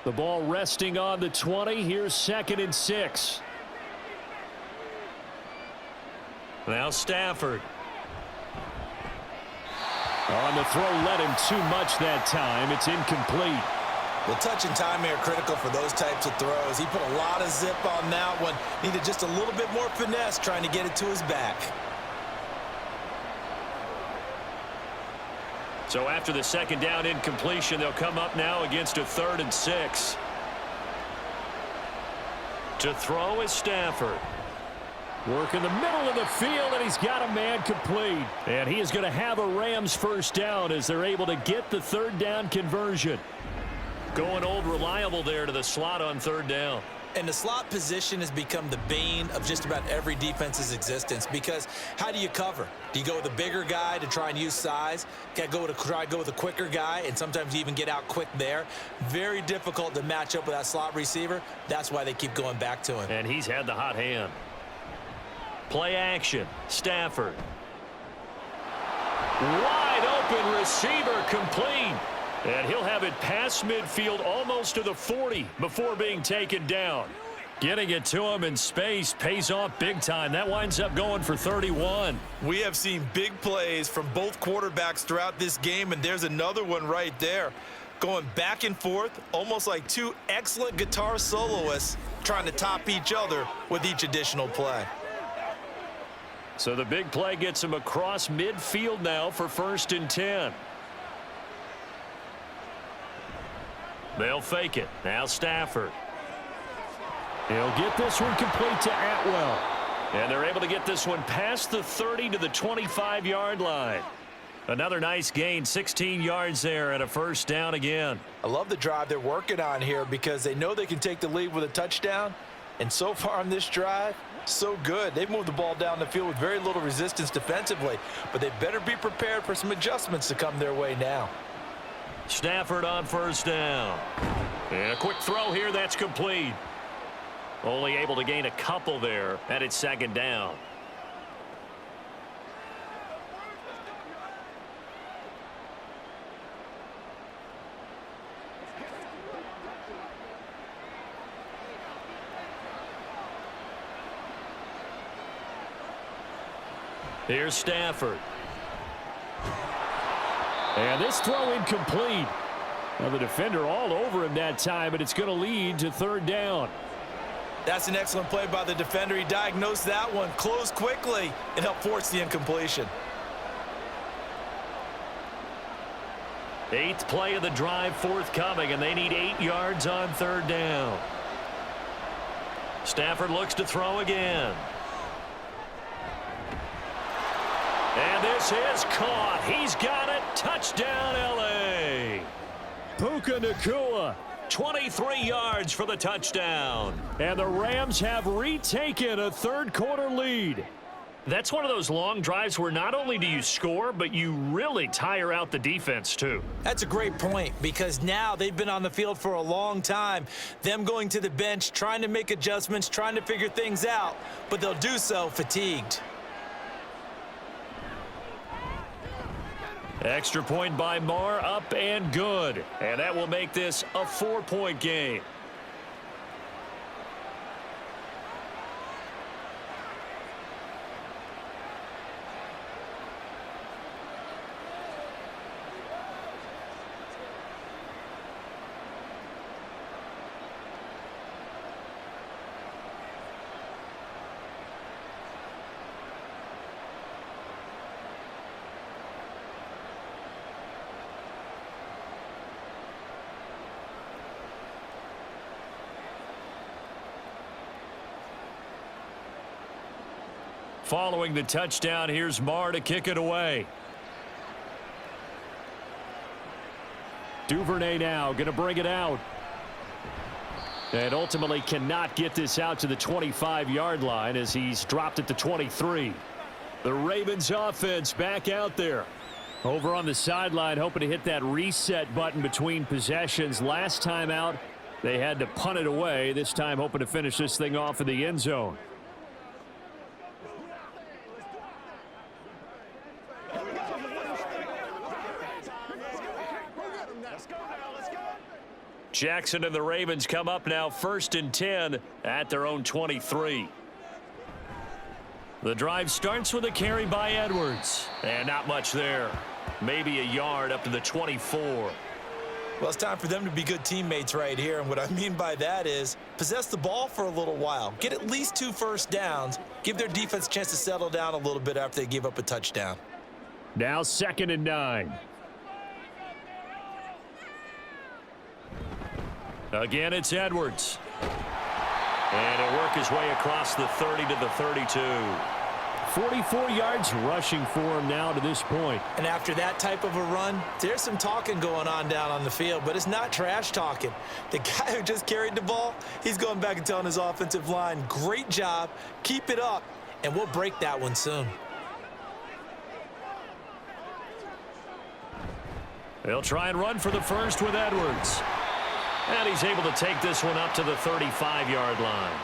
The ball resting on the 20. Here's 2nd and 6. Now Stafford. On the throw, led him too much that time. It's incomplete. Well, touch and time are critical for those types of throws. He put a lot of zip on that one. Needed just a little bit more finesse trying to get it to his back. So after the 2nd down incompletion, they'll come up now against a 3rd and 6. To throw is Stafford. Work in the middle of the field, and he's got a man complete. And he is going to have a Rams first down as they're able to get the 3rd down conversion. Going old reliable there to the slot on 3rd down. And the slot position has become the bane of just about every defense's existence because how do you cover? Do you go with a bigger guy to try and use size? Got to try to go with a quicker guy, and sometimes you even get out quick there. Very difficult to match up with that slot receiver. That's why they keep going back to him. And he's had the hot hand. Play action. Stafford. Wide open receiver complete. And he'll have it past midfield almost to the 40 before being taken down. Getting it to him in space pays off big time. That winds up going for 31. We have seen big plays from both quarterbacks throughout this game, and there's another one right there. Going back and forth, almost like two excellent guitar soloists trying to top each other with each additional play. So the big play gets him across midfield now for 1st and 10. They'll fake it. Now Stafford. He'll get this one complete to Atwell. And they're able to get this one past the 30 to the 25-yard line. Another nice gain, 16 yards there and a 1st down again. I love the drive they're working on here because they know they can take the lead with a touchdown. And so far on this drive, so good. They've moved the ball down the field with very little resistance defensively. But they better be prepared for some adjustments to come their way now. Stafford on 1st down. And a quick throw here, that's complete. Only able to gain a couple there, and it's 2nd down. Here's Stafford. And this throw incomplete. Now the defender all over him that time, but it's going to lead to 3rd down. That's an excellent play by the defender. He diagnosed that one, closed quickly, and helped force the incompletion. 8th play of the drive forthcoming, and they need 8 yards on 3rd down. Stafford looks to throw again. And this is caught. He's got it. Touchdown, L.A. Puka Nacua. 23 yards for the touchdown. And the Rams have retaken a 3rd-quarter lead. That's one of those long drives where not only do you score, but you really tire out the defense, too. That's a great point because now they've been on the field for a long time. Them going to the bench, trying to make adjustments, trying to figure things out, but they'll do so fatigued. Extra point by Marr, up and good. And that will make this a 4-point game. Following the touchdown, here's Marr to kick it away. Duvernay now going to bring it out. And ultimately cannot get this out to the 25-yard line as he's dropped at the 23. The Ravens offense back out there. Over on the sideline, hoping to hit that reset button between possessions. Last time out, they had to punt it away. This time hoping to finish this thing off in the end zone. Jackson and the Ravens come up now 1st and 10 at their own 23. The drive starts with a carry by Edwards. And not much there. Maybe a yard up to the 24. Well, it's time for them to be good teammates right here. And what I mean by that is possess the ball for a little while. Get at least 2 first downs. Give their defense a chance to settle down a little bit after they give up a touchdown. Now 2nd and 9. Again, it's Edwards. And he'll work his way across the 30 to the 32. 44 yards rushing for him now to this point. And after that type of a run, there's some talking going on down on the field, but it's not trash talking. The guy who just carried the ball, he's going back and telling his offensive line, great job, keep it up, and we'll break that one soon. They'll try and run for the first with Edwards. And he's able to take this one up to the 35-yard line.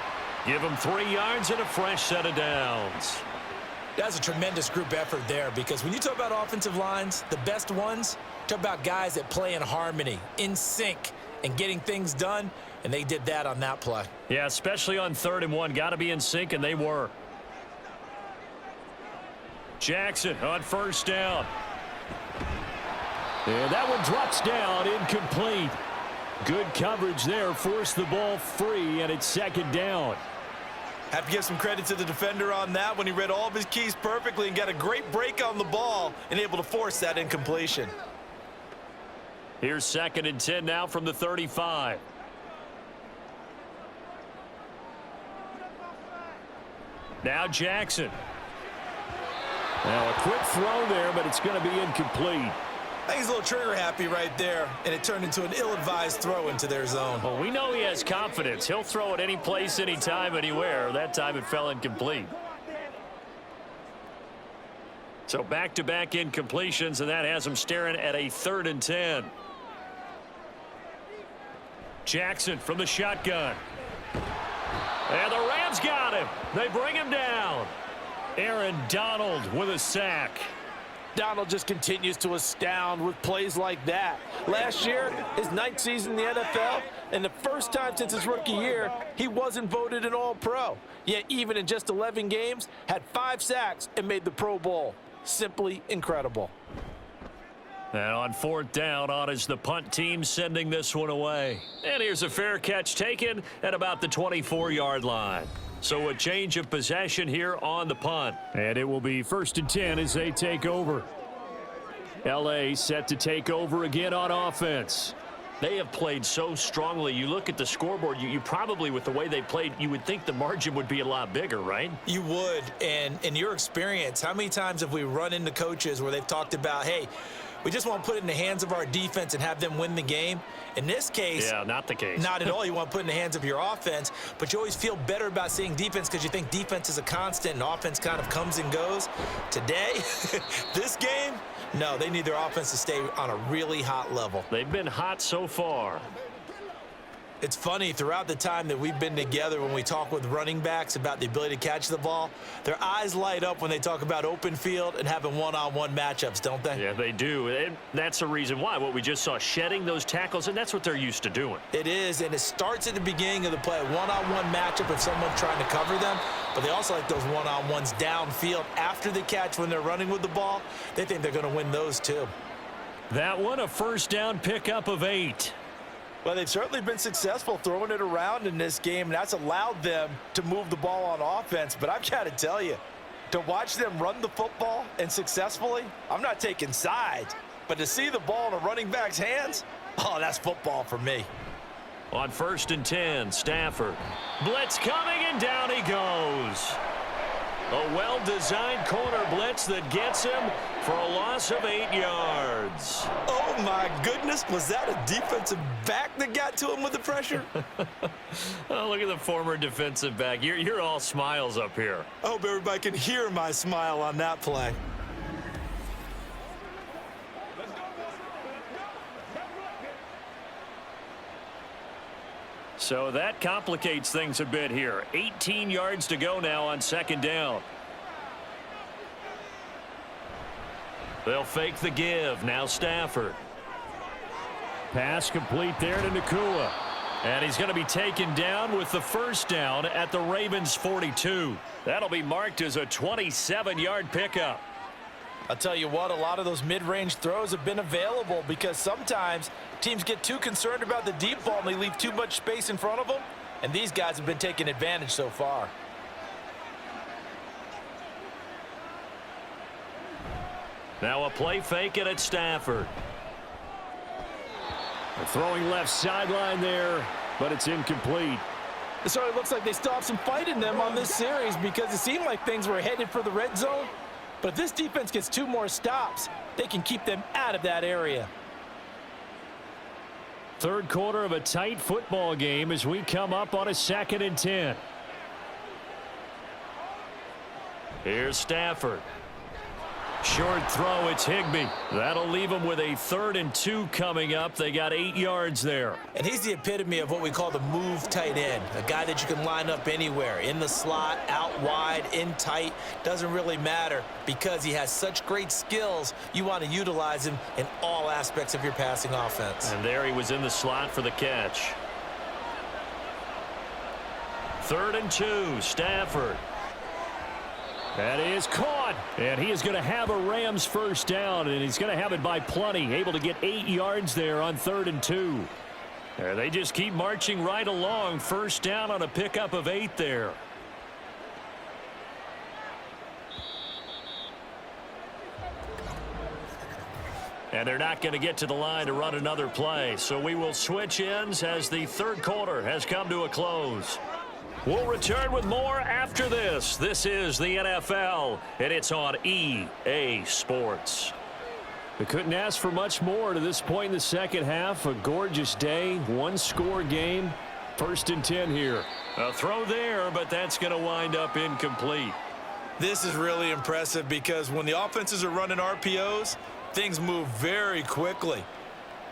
Give him 3 yards and a fresh set of downs. That's a tremendous group effort there, because when you talk about offensive lines, the best ones, talk about guys that play in harmony, in sync, and getting things done, and they did that on that play. Yeah, especially on 3rd and 1. Got to be in sync, and they were. Jackson on first down. And that one drops down, incomplete. Good coverage there, forced the ball free, and it's 2nd down. Have to give some credit to the defender on that when he read all of his keys perfectly and got a great break on the ball and able to force that incompletion. Here's 2nd and 10 now from the 35. Now Jackson. Now a quick throw there, but it's going to be incomplete. I think he's a little trigger happy right there, and it turned into an ill-advised throw into their zone. Well, we know he has confidence. He'll throw it any place, anytime, anywhere. That time it fell incomplete. So back-to-back incompletions, and that has him staring at a 3rd and 10. Jackson from the shotgun. And the Rams got him. They bring him down. Aaron Donald with a sack. Donald just continues to astound with plays like that. Last year, his 9th season in the NFL, and the first time since his rookie year, he wasn't voted an All-Pro. Yet even in just 11 games, had 5 sacks and made the Pro Bowl. Simply incredible. And on 4th down, on is the punt team sending this one away. And here's a fair catch taken at about the 24-yard line. So a change of possession here on the punt. And it will be 1st and 10 as they take over. L.A. set to take over again on offense. They have played so strongly. You look at the scoreboard, you probably, with the way they played, you would think the margin would be a lot bigger, right? You would. And in your experience, how many times have we run into coaches where they've talked about, hey, we just want to put it in the hands of our defense and have them win the game? In this case, yeah, not the case. Not at all. You want to put it in the hands of your offense, but you always feel better about seeing defense because you think defense is a constant and offense kind of comes and goes. Today, this game, no, they need their offense to stay on a really hot level. They've been hot so far. It's funny, throughout the time that we've been together, when we talk with running backs about the ability to catch the ball, their eyes light up when they talk about open field and having one-on-one matchups, don't they? Yeah, they do. And that's the reason why. What we just saw, shedding those tackles, and that's what they're used to doing. It is, and it starts at the beginning of the play, a one-on-one matchup if someone's trying to cover them, but they also like those one-on-ones downfield after the catch when they're running with the ball. They think they're going to win those too. That one, a 1st down pickup of 8. Well, they've certainly been successful throwing it around in this game, and that's allowed them to move the ball on offense. But I've got to tell you, to watch them run the football and successfully, I'm not taking sides, but to see the ball in a running back's hands, oh, that's football for me. On 1st and 10, Stafford. Blitz coming, and down he goes. A well-designed corner blitz that gets him for a loss of 8 yards. Oh, my goodness. Was that a defensive back that got to him with the pressure? Oh, look at the former defensive back. You're all smiles up here. I hope everybody can hear my smile on that play. So that complicates things a bit here. 18 yards to go now on 2nd down. They'll fake the give. Now Stafford. Pass complete there to Nakua. And he's going to be taken down with the 1st down at the Ravens' 42. That'll be marked as a 27-yard pickup. I'll tell you what, a lot of those mid-range throws have been available because sometimes teams get too concerned about the deep ball and they leave too much space in front of them, and these guys have been taking advantage so far. Now a play fake it at Stafford. Throwing left sideline there, but it's incomplete. It certainly looks like they still have some fight in them on this series because it seemed like things were headed for the red zone. But if this defense gets 2 more stops, they can keep them out of that area. Third quarter of a tight football game as we come up on a 2nd and 10. Here's Stafford. Short throw, it's Higbee. That'll leave them with a 3rd and 2 coming up. They got 8 yards there. And he's the epitome of what we call the move tight end, a guy that you can line up anywhere, in the slot, out wide, in tight, doesn't really matter because he has such great skills. You want to utilize him in all aspects of your passing offense. And there he was in the slot for the catch. 3rd and 2, Stafford. That is caught, and he is going to have a Rams first down, and he's going to have it by plenty, able to get 8 yards there on 3rd and 2. And they just keep marching right along. First down on a pickup of 8 there. And they're not going to get to the line to run another play, so we will switch ends as the 3rd quarter has come to a close. We'll return with more after this. This is the NFL, and it's on EA Sports. We couldn't ask for much more to this point in the second half. A gorgeous day, 1-score game. 1st and 10 here. A throw there, but that's going to wind up incomplete. This is really impressive because when the offenses are running RPOs, things move very quickly.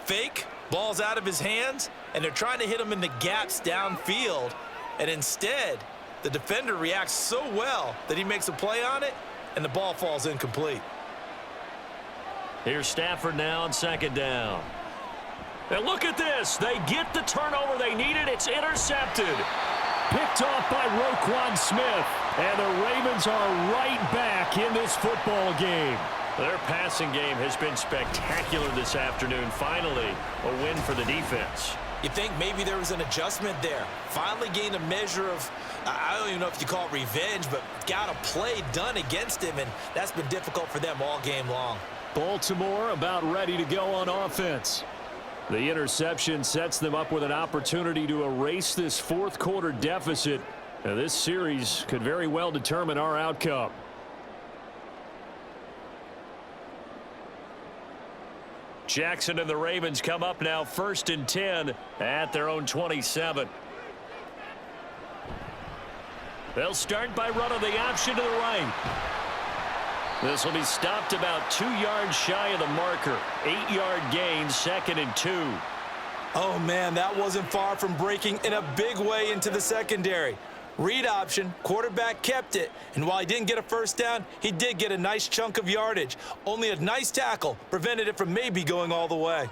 Fake, ball's out of his hands, and they're trying to hit him in the gaps downfield. And instead, the defender reacts so well that he makes a play on it, and the ball falls incomplete. Here's Stafford now on 2nd down. And look at this. They get the turnover they needed. It's intercepted. Picked off by Roquan Smith. And the Ravens are right back in this football game. Their passing game has been spectacular this afternoon. Finally, a win for the defense. You think maybe there was an adjustment there. Finally gained a measure of, I don't even know if you call it revenge, but got a play done against him, and that's been difficult for them all game long. Baltimore about ready to go on offense. The interception sets them up with an opportunity to erase this 4th quarter deficit. Now, this series could very well determine our outcome. Jackson and the Ravens come up now 1st and 10 at their own 27. They'll start by running the option to the right. This will be stopped about 2 yards shy of the marker. 8-yard gain, 2nd and 2. Oh, man, that wasn't far from breaking in a big way into the secondary. Read option, quarterback kept it, and while he didn't get a first down, he did get a nice chunk of yardage. Only a nice tackle prevented it from maybe going all the way.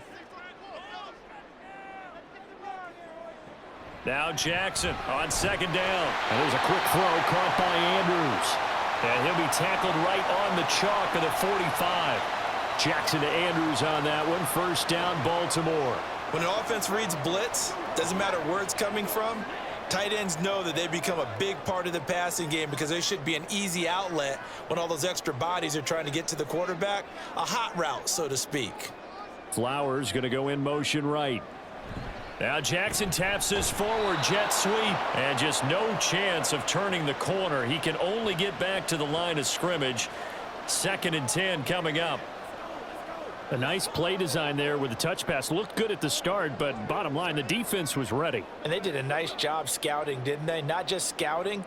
Now Jackson on 2nd down. And there's a quick throw caught by Andrews. And he'll be tackled right on the chalk of the 45. Jackson to Andrews on that one. First down, Baltimore. When an offense reads blitz, doesn't matter where it's coming from, tight ends know that they become a big part of the passing game because they should be an easy outlet when all those extra bodies are trying to get to the quarterback. A hot route, so to speak. Flowers going to go in motion right. Now Jackson taps this forward jet sweep. And just no chance of turning the corner. He can only get back to the line of scrimmage. 2nd and 10 coming up. A nice play design there with the touch pass. Looked good at the start, but bottom line, the defense was ready. And they did a nice job scouting, didn't they? Not just scouting,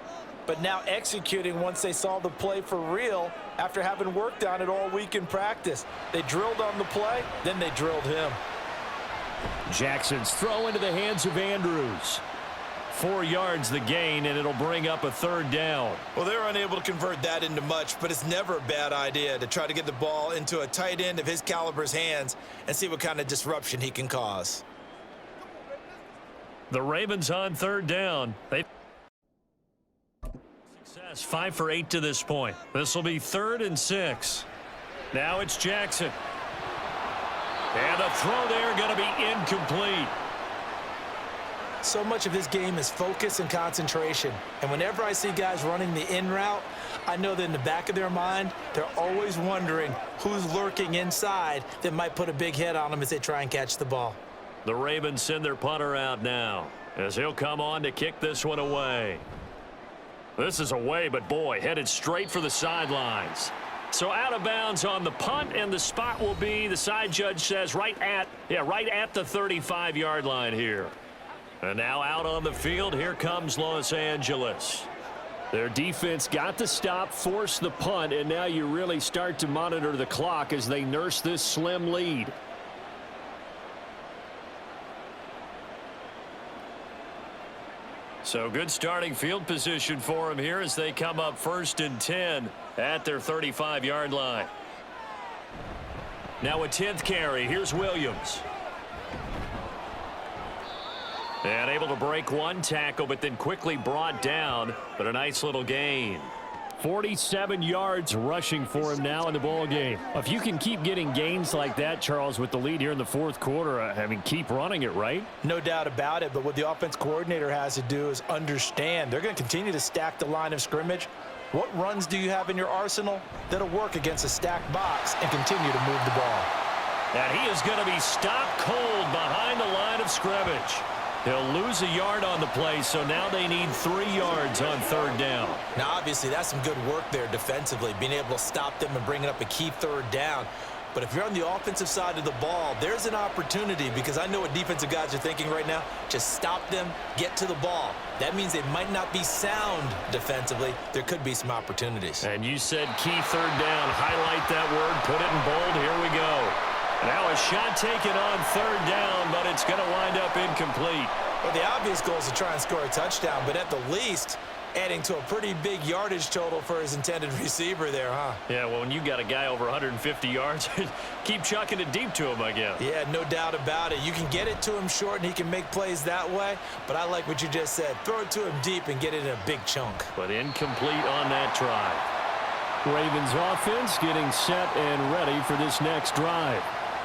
but now executing once they saw the play for real after having worked on it all week in practice. They drilled on the play, then they drilled him. Jackson's throw into the hands of Andrews. 4 yards the gain, and it'll bring up a 3rd down. Well, they're unable to convert that into much, but it's never a bad idea to try to get the ball into a tight end of his caliber's hands and see what kind of disruption he can cause. The Ravens on 3rd down. They success 5 for 8 to this point. This will be 3rd and 6. Now it's Jackson. And the throw there going to be incomplete. So much of this game is focus and concentration. And whenever I see guys running the in route, I know that in the back of their mind, they're always wondering who's lurking inside that might put a big hit on them as they try and catch the ball. The Ravens send their punter out now. as he'll come on to kick this one away. This is away, but boy, headed straight for the sidelines. So out of bounds on the punt, and the spot will be, the side judge says, right at the 35-yard line here. And now out on the field, here comes Los Angeles. Their defense got the stop, forced the punt, and now you really start to monitor the clock as they nurse this slim lead. So good starting field position for them here as they come up 1st and 10 at their 35-yard line. Now a 10th carry. Here's Williams. And able to break one tackle, but then quickly brought down, but a nice little gain. 47 yards rushing for him now in the ball game. If you can keep getting gains like that, Charles, with the lead here in the fourth quarter, I mean, keep running it, right? No doubt about it, but what the offense coordinator has to do is understand they're going to continue to stack the line of scrimmage. What runs do you have in your arsenal that'll work against a stacked box and continue to move the ball? And he is going to be stopped cold behind the line of scrimmage. He'll lose a yard on the play, so now they need 3 yards on 3rd down. Now, obviously, that's some good work there defensively, being able to stop them and bringing up a key 3rd down. But if you're on the offensive side of the ball, there's an opportunity, because I know what defensive guys are thinking right now. Just stop them, get to the ball. That means they might not be sound defensively. There could be some opportunities. And you said key 3rd down. Highlight that word, put it in bold. Here we go. Now a shot taken on 3rd down, but it's going to wind up incomplete. Well, the obvious goal is to try and score a touchdown, but at the least, adding to a pretty big yardage total for his intended receiver there, huh? Yeah, well, when you got a guy over 150 yards, keep chucking it deep to him, I guess. Yeah, no doubt about it. You can get it to him short, and he can make plays that way, but I like what you just said. Throw it to him deep and get it in a big chunk. But incomplete on that try. Ravens offense getting set and ready for this next drive.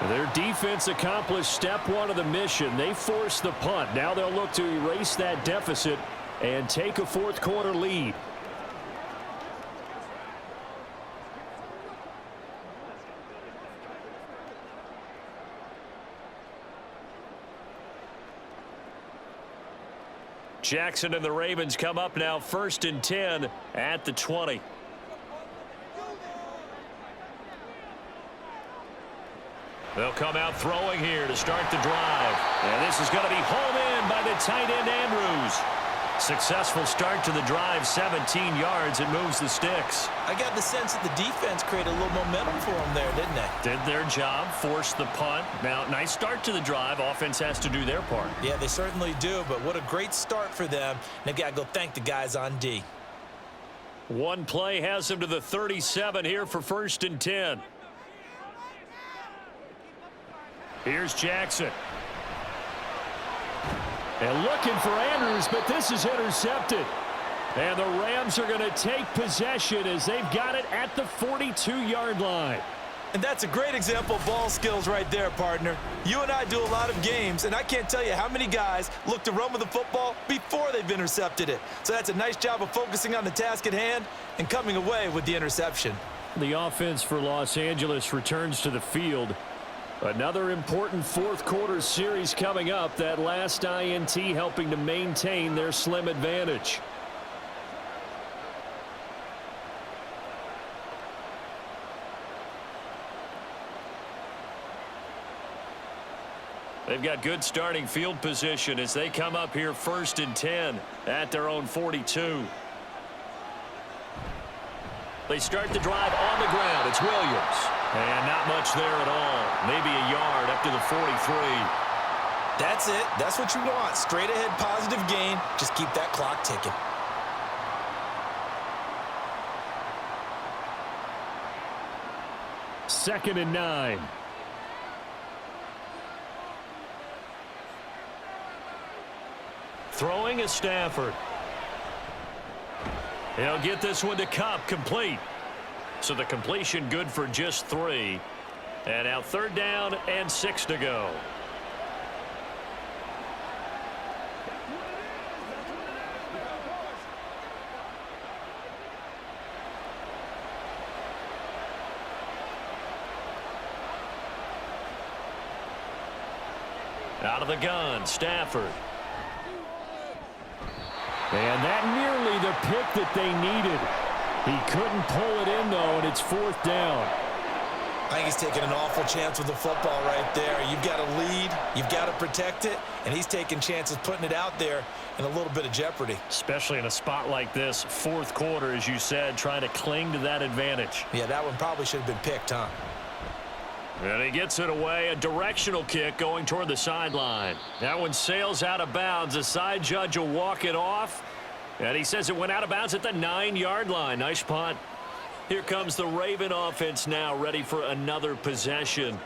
Their defense accomplished step 1 of the mission. They forced the punt. Now they'll look to erase that deficit and take a fourth quarter lead. Jackson and the Ravens come up now 1st and 10 at the 20. They'll come out throwing here to start the drive. And this is going to be hauled in by the tight end Andrews. Successful start to the drive, 17 yards, and moves the sticks. I got the sense that the defense created a little momentum for them there, didn't they? Did their job, forced the punt. Now, nice start to the drive. Offense has to do their part. Yeah, they certainly do, but what a great start for them. They've got to go thank the guys on D. One play has them to the 37 here for 1st and 10. Here's Jackson. And looking for Andrews, but this is intercepted. And the Rams are going to take possession as they've got it at the 42-yard line. And that's a great example of ball skills right there, partner. You and I do a lot of games, and I can't tell you how many guys look to run with the football before they've intercepted it. So that's a nice job of focusing on the task at hand and coming away with the interception. The offense for Los Angeles returns to the field. Another important fourth quarter series coming up. That last INT helping to maintain their slim advantage. They've got good starting field position as they come up here 1st and 10 at their own 42. They start the drive on the ground. It's Williams. And not much there at all. Maybe a yard up to the 43. That's it. That's what you want. Straight ahead positive gain. Just keep that clock ticking. Second and 9. Throwing is Stafford. He'll get this one to Cup, complete. So the completion good for just 3. And now 3rd down and 6 to go. Out of the gun, Stafford. And that nearly the pick that they needed. He couldn't pull it in, though, and it's 4th down. I think he's taking an awful chance with the football right there. You've got to lead, you've got to protect it, and he's taking chances putting it out there in a little bit of jeopardy. Especially in a spot like this, 4th quarter, as you said, trying to cling to that advantage. Yeah, that one probably should have been picked, huh? And he gets it away, a directional kick going toward the sideline. That one sails out of bounds. The side judge will walk it off, and he says it went out of bounds at the 9-yard line. Nice punt. Here comes the Raven offense now, ready for another possession.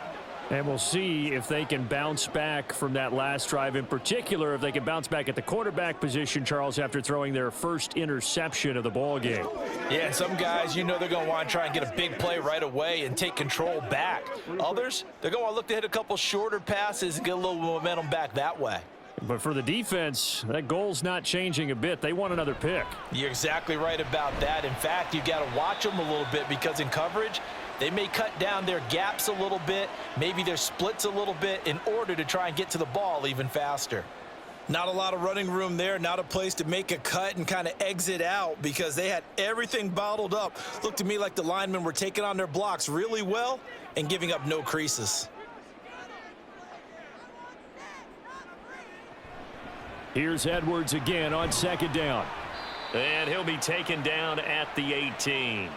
And we'll see if they can bounce back from that last drive, in particular if they can bounce back at the quarterback position, Charles, after throwing their first interception of the ball game. Yeah, and some guys, you know they're going to want to try and get a big play right away and take control back. Others, they're going to look to hit a couple shorter passes and get a little momentum back that way. But for the defense, that goal's not changing a bit. They want another pick. You're exactly right about that. In fact, you got to watch them a little bit because in coverage, they may cut down their gaps a little bit, maybe their splits a little bit in order to try and get to the ball even faster. Not a lot of running room there, not a place to make a cut and kind of exit out because they had everything bottled up. Looked to me like the linemen were taking on their blocks really well and giving up no creases. Here's Edwards again on 2nd down. And he'll be taken down at the 18.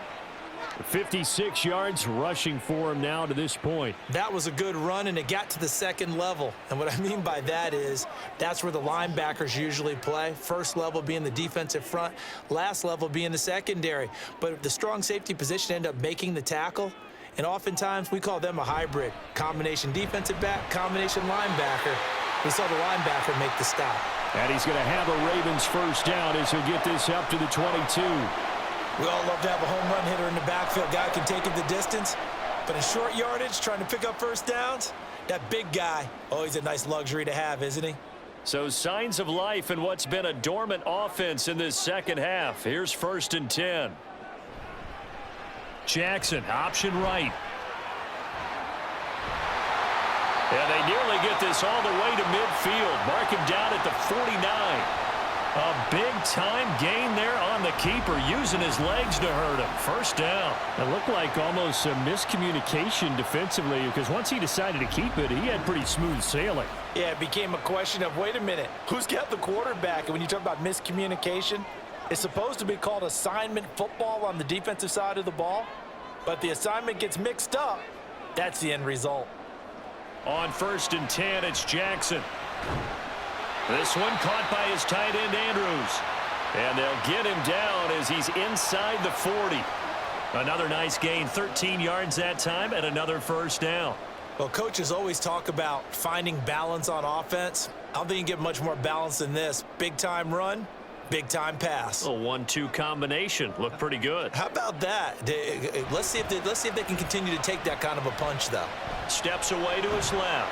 56 yards rushing for him now to this point. That was a good run, and it got to the 2nd level. And what I mean by that is that's where the linebackers usually play. First level being the defensive front, last level being the secondary. But the strong safety position ended up making the tackle, and oftentimes we call them a hybrid. Combination defensive back, combination linebacker. We saw the linebacker make the stop. And he's going to have a Ravens first down as he'll get this up to the 22. We all love to have a home run hitter in the backfield. Guy can take it the distance. But in short yardage, trying to pick up first downs, that big guy, oh, he's a nice luxury to have, isn't he? So signs of life in what's been a dormant offense in this second half. Here's 1st and 10. Jackson, option right. And they nearly get this all the way to midfield. Mark him down at the 49. A big-time gain there on the keeper, using his legs to hurt him. First down. It looked like almost a miscommunication defensively because once he decided to keep it, he had pretty smooth sailing. Yeah, it became a question of, wait a minute, who's got the quarterback? And when you talk about miscommunication, it's supposed to be called assignment football on the defensive side of the ball. But the assignment gets mixed up. That's the end result. On 1st and 10, it's Jackson. This one caught by his tight end, Andrews. And they'll get him down as he's inside the 40. Another nice gain, 13 yards that time, and another first down. Well, coaches always talk about finding balance on offense. I don't think you can get much more balance than this. Big-time run, big-time pass. A 1-2 combination. Looked pretty good. How about that? Let's see if they can continue to take that kind of a punch, though. Steps away to his left.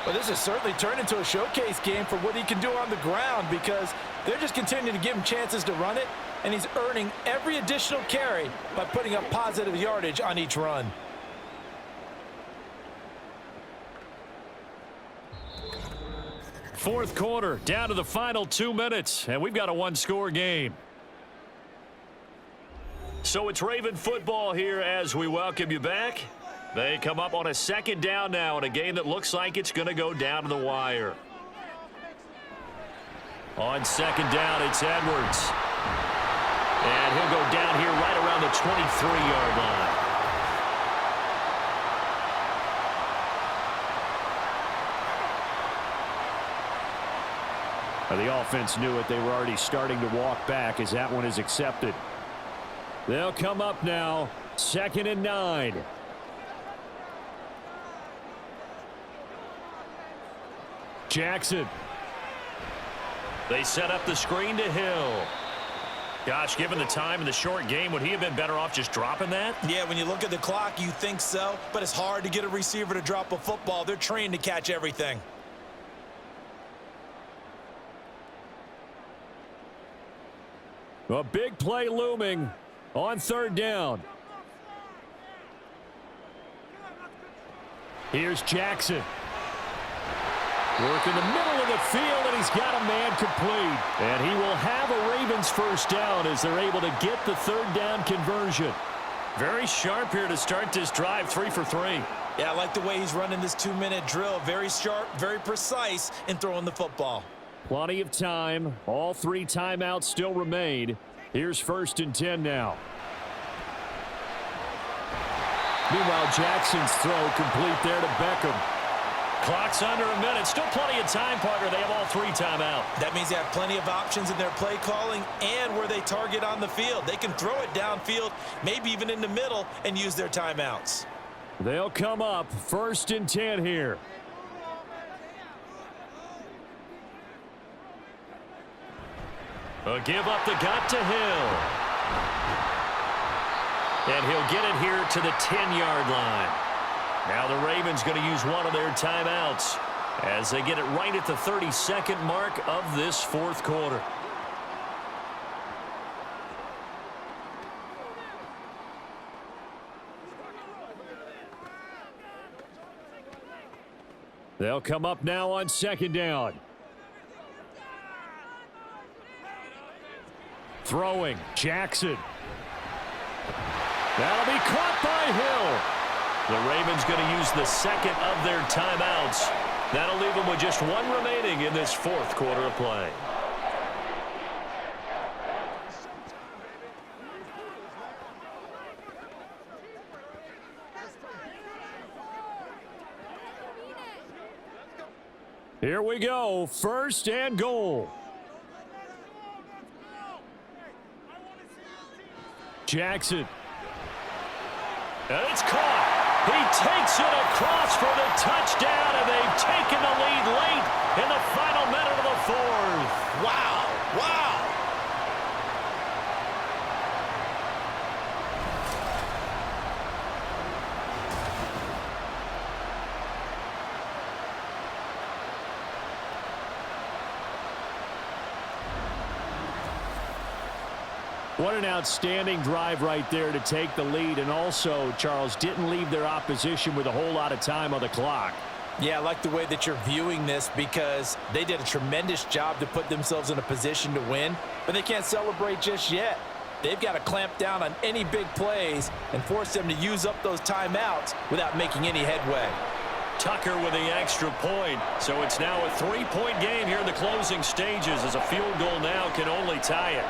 Well, this has certainly turned into a showcase game for what he can do on the ground because they're just continuing to give him chances to run it, and he's earning every additional carry by putting up positive yardage on each run. Fourth quarter, down to the final 2 minutes, and we've got a 1-score game. So it's Raven football here as we welcome you back. They come up on a 2nd down now in a game that looks like it's going to go down to the wire. On 2nd down, it's Edwards. And he'll go down here right around the 23-yard line. The offense knew it. They were already starting to walk back as that one is accepted. They'll come up now, 2nd and 9. Jackson. They set up the screen to Hill. Gosh, given the time in the short game, would he have been better off just dropping that? Yeah, when you look at the clock, you think so, but it's hard to get a receiver to drop a football. They're trained to catch everything. A big play looming on 3rd down. Here's Jackson. Work in the middle of the field, and he's got a man complete. And he will have a Ravens first down as they're able to get the third down conversion. Very sharp here to start this drive, 3 for 3. Yeah, I like the way he's running this 2-minute drill. Very sharp, very precise in throwing the football. Plenty of time. All 3 timeouts still remain. Here's 1st and 10 now. Meanwhile, Jackson's throw complete there to Beckham. Clock's under a minute. Still plenty of time, partner. They have all 3 timeout. That means they have plenty of options in their play calling and where they target on the field. They can throw it downfield, maybe even in the middle, and use their timeouts. They'll come up 1st and 10 here. A give up the gut to Hill. And he'll get it here to the 10-yard line. Now the Ravens going to use one of their timeouts as they get it right at the 32nd mark of this 4th quarter. They'll come up now on 2nd down. Throwing, Jackson. That'll be caught by Hill. The Ravens going to use the 2nd of their timeouts. That'll leave them with just 1 remaining in this 4th quarter of play. Here we go, 1st and goal. Jackson. And it's caught. He takes it across for the touchdown, and they've taken the lead late in the final minute of the 4th. Wow, wow. What an outstanding drive right there to take the lead, and also, Charles, didn't leave their opposition with a whole lot of time on the clock. Yeah, I like the way that you're viewing this because they did a tremendous job to put themselves in a position to win, but they can't celebrate just yet. They've got to clamp down on any big plays and force them to use up those timeouts without making any headway. Tucker with the extra point, so it's now a 3-point game here in the closing stages as a field goal now can only tie it.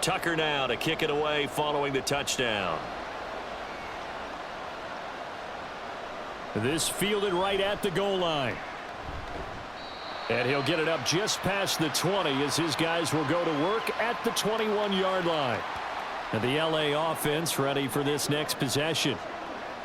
Tucker now to kick it away following the touchdown. This fielded right at the goal line. And he'll get it up just past the 20 as his guys will go to work at the 21-yard line. And the LA offense ready for this next possession.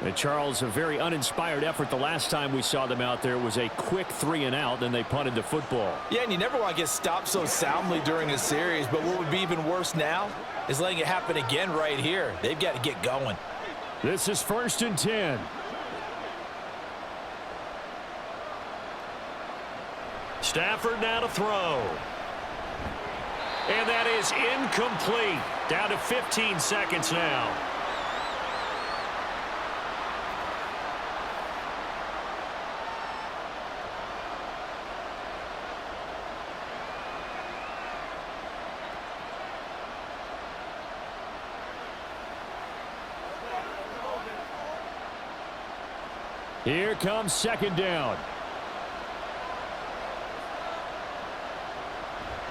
And Charles, a very uninspired effort the last time we saw them out there was a quick 3-and-out, then they punted the football. Yeah, and you never want to get stopped so soundly during a series, but what would be even worse now is letting it happen again right here. They've got to get going. This is 1st and 10. Stafford now to throw. And that is incomplete. Down to 15 seconds now. Here comes 2nd down.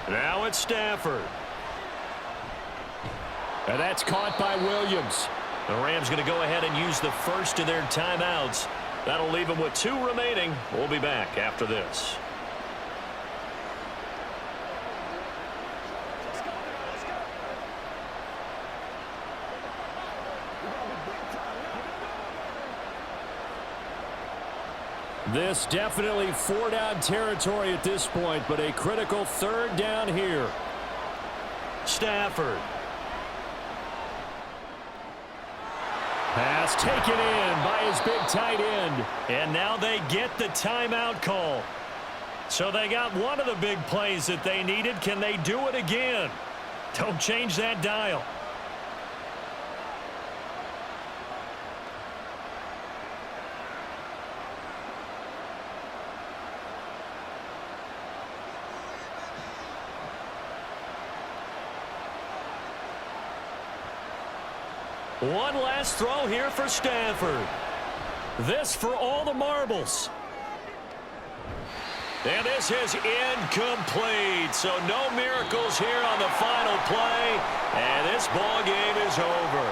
Now it's Stafford. And that's caught by Williams. The Rams going to go ahead and use the first of their timeouts. That'll leave them with 2 remaining. We'll be back after this. This definitely 4-down territory at this point, but a critical 3rd down here. Stafford. pass taken in by his big tight end. And now they get the timeout call. So they got one of the big plays that they needed. Can they do it again? Don't change that dial. One last throw here for Stafford. This for all the marbles. And this is incomplete. So no miracles here on the final play. And this ball game is over.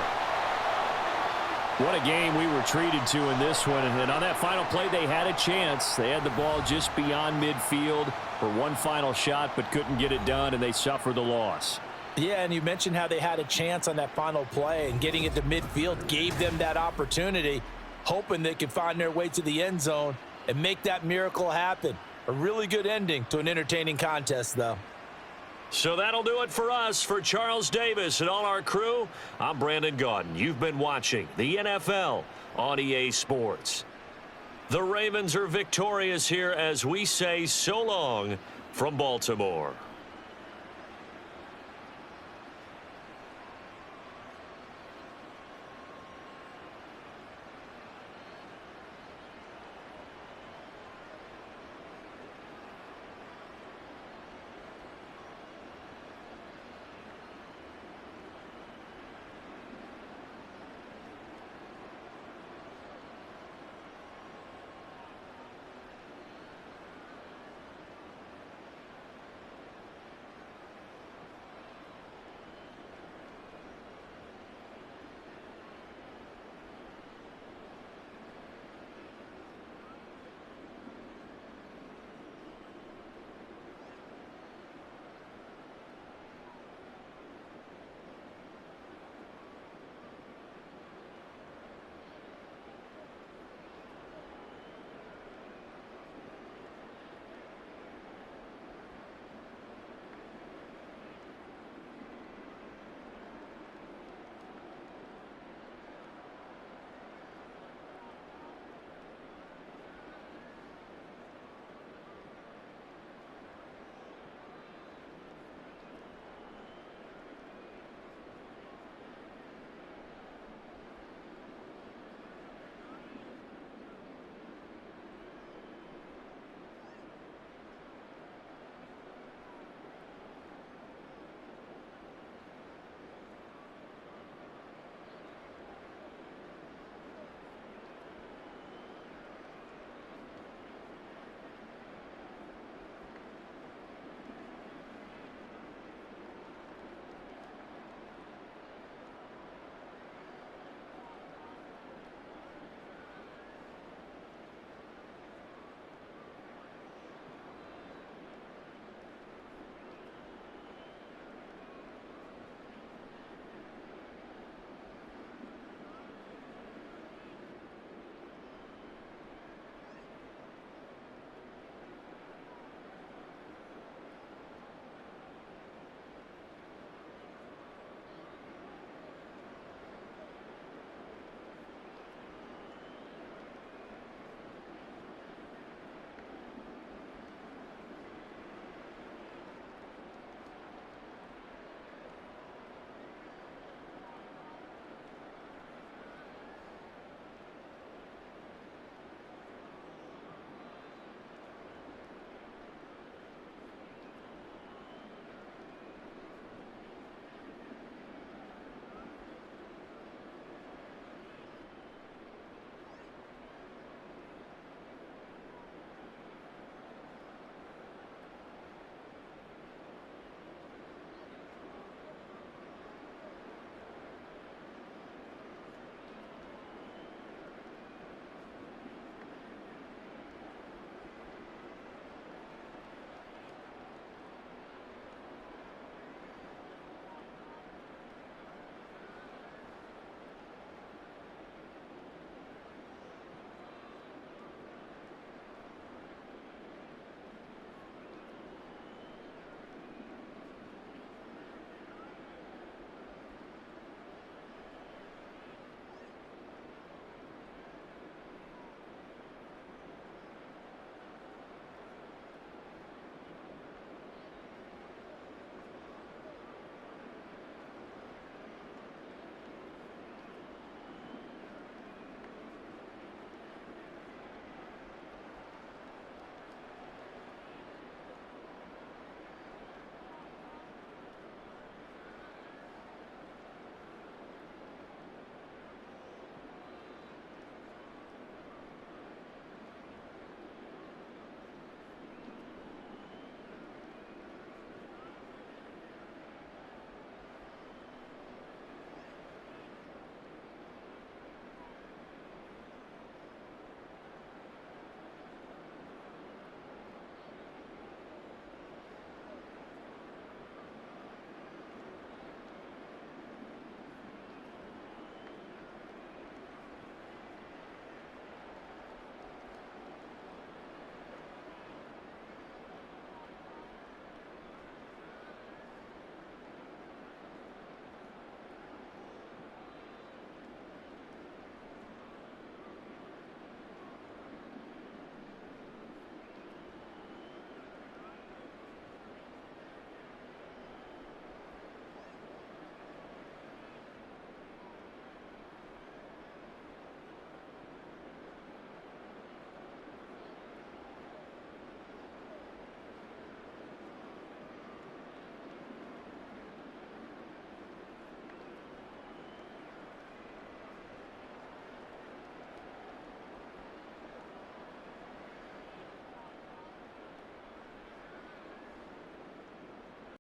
What a game we were treated to in this one. And on that final play, they had a chance. They had the ball just beyond midfield for one final shot, but couldn't get it done, and they suffered the loss. Yeah, and you mentioned how they had a chance on that final play, and getting it to midfield gave them that opportunity, hoping they could find their way to the end zone and make that miracle happen. A really good ending to an entertaining contest, though. So that'll do it for us. For Charles Davis and all our crew, I'm Brandon Gaudin. You've been watching the NFL on EA Sports. The Ravens are victorious here as we say so long from Baltimore.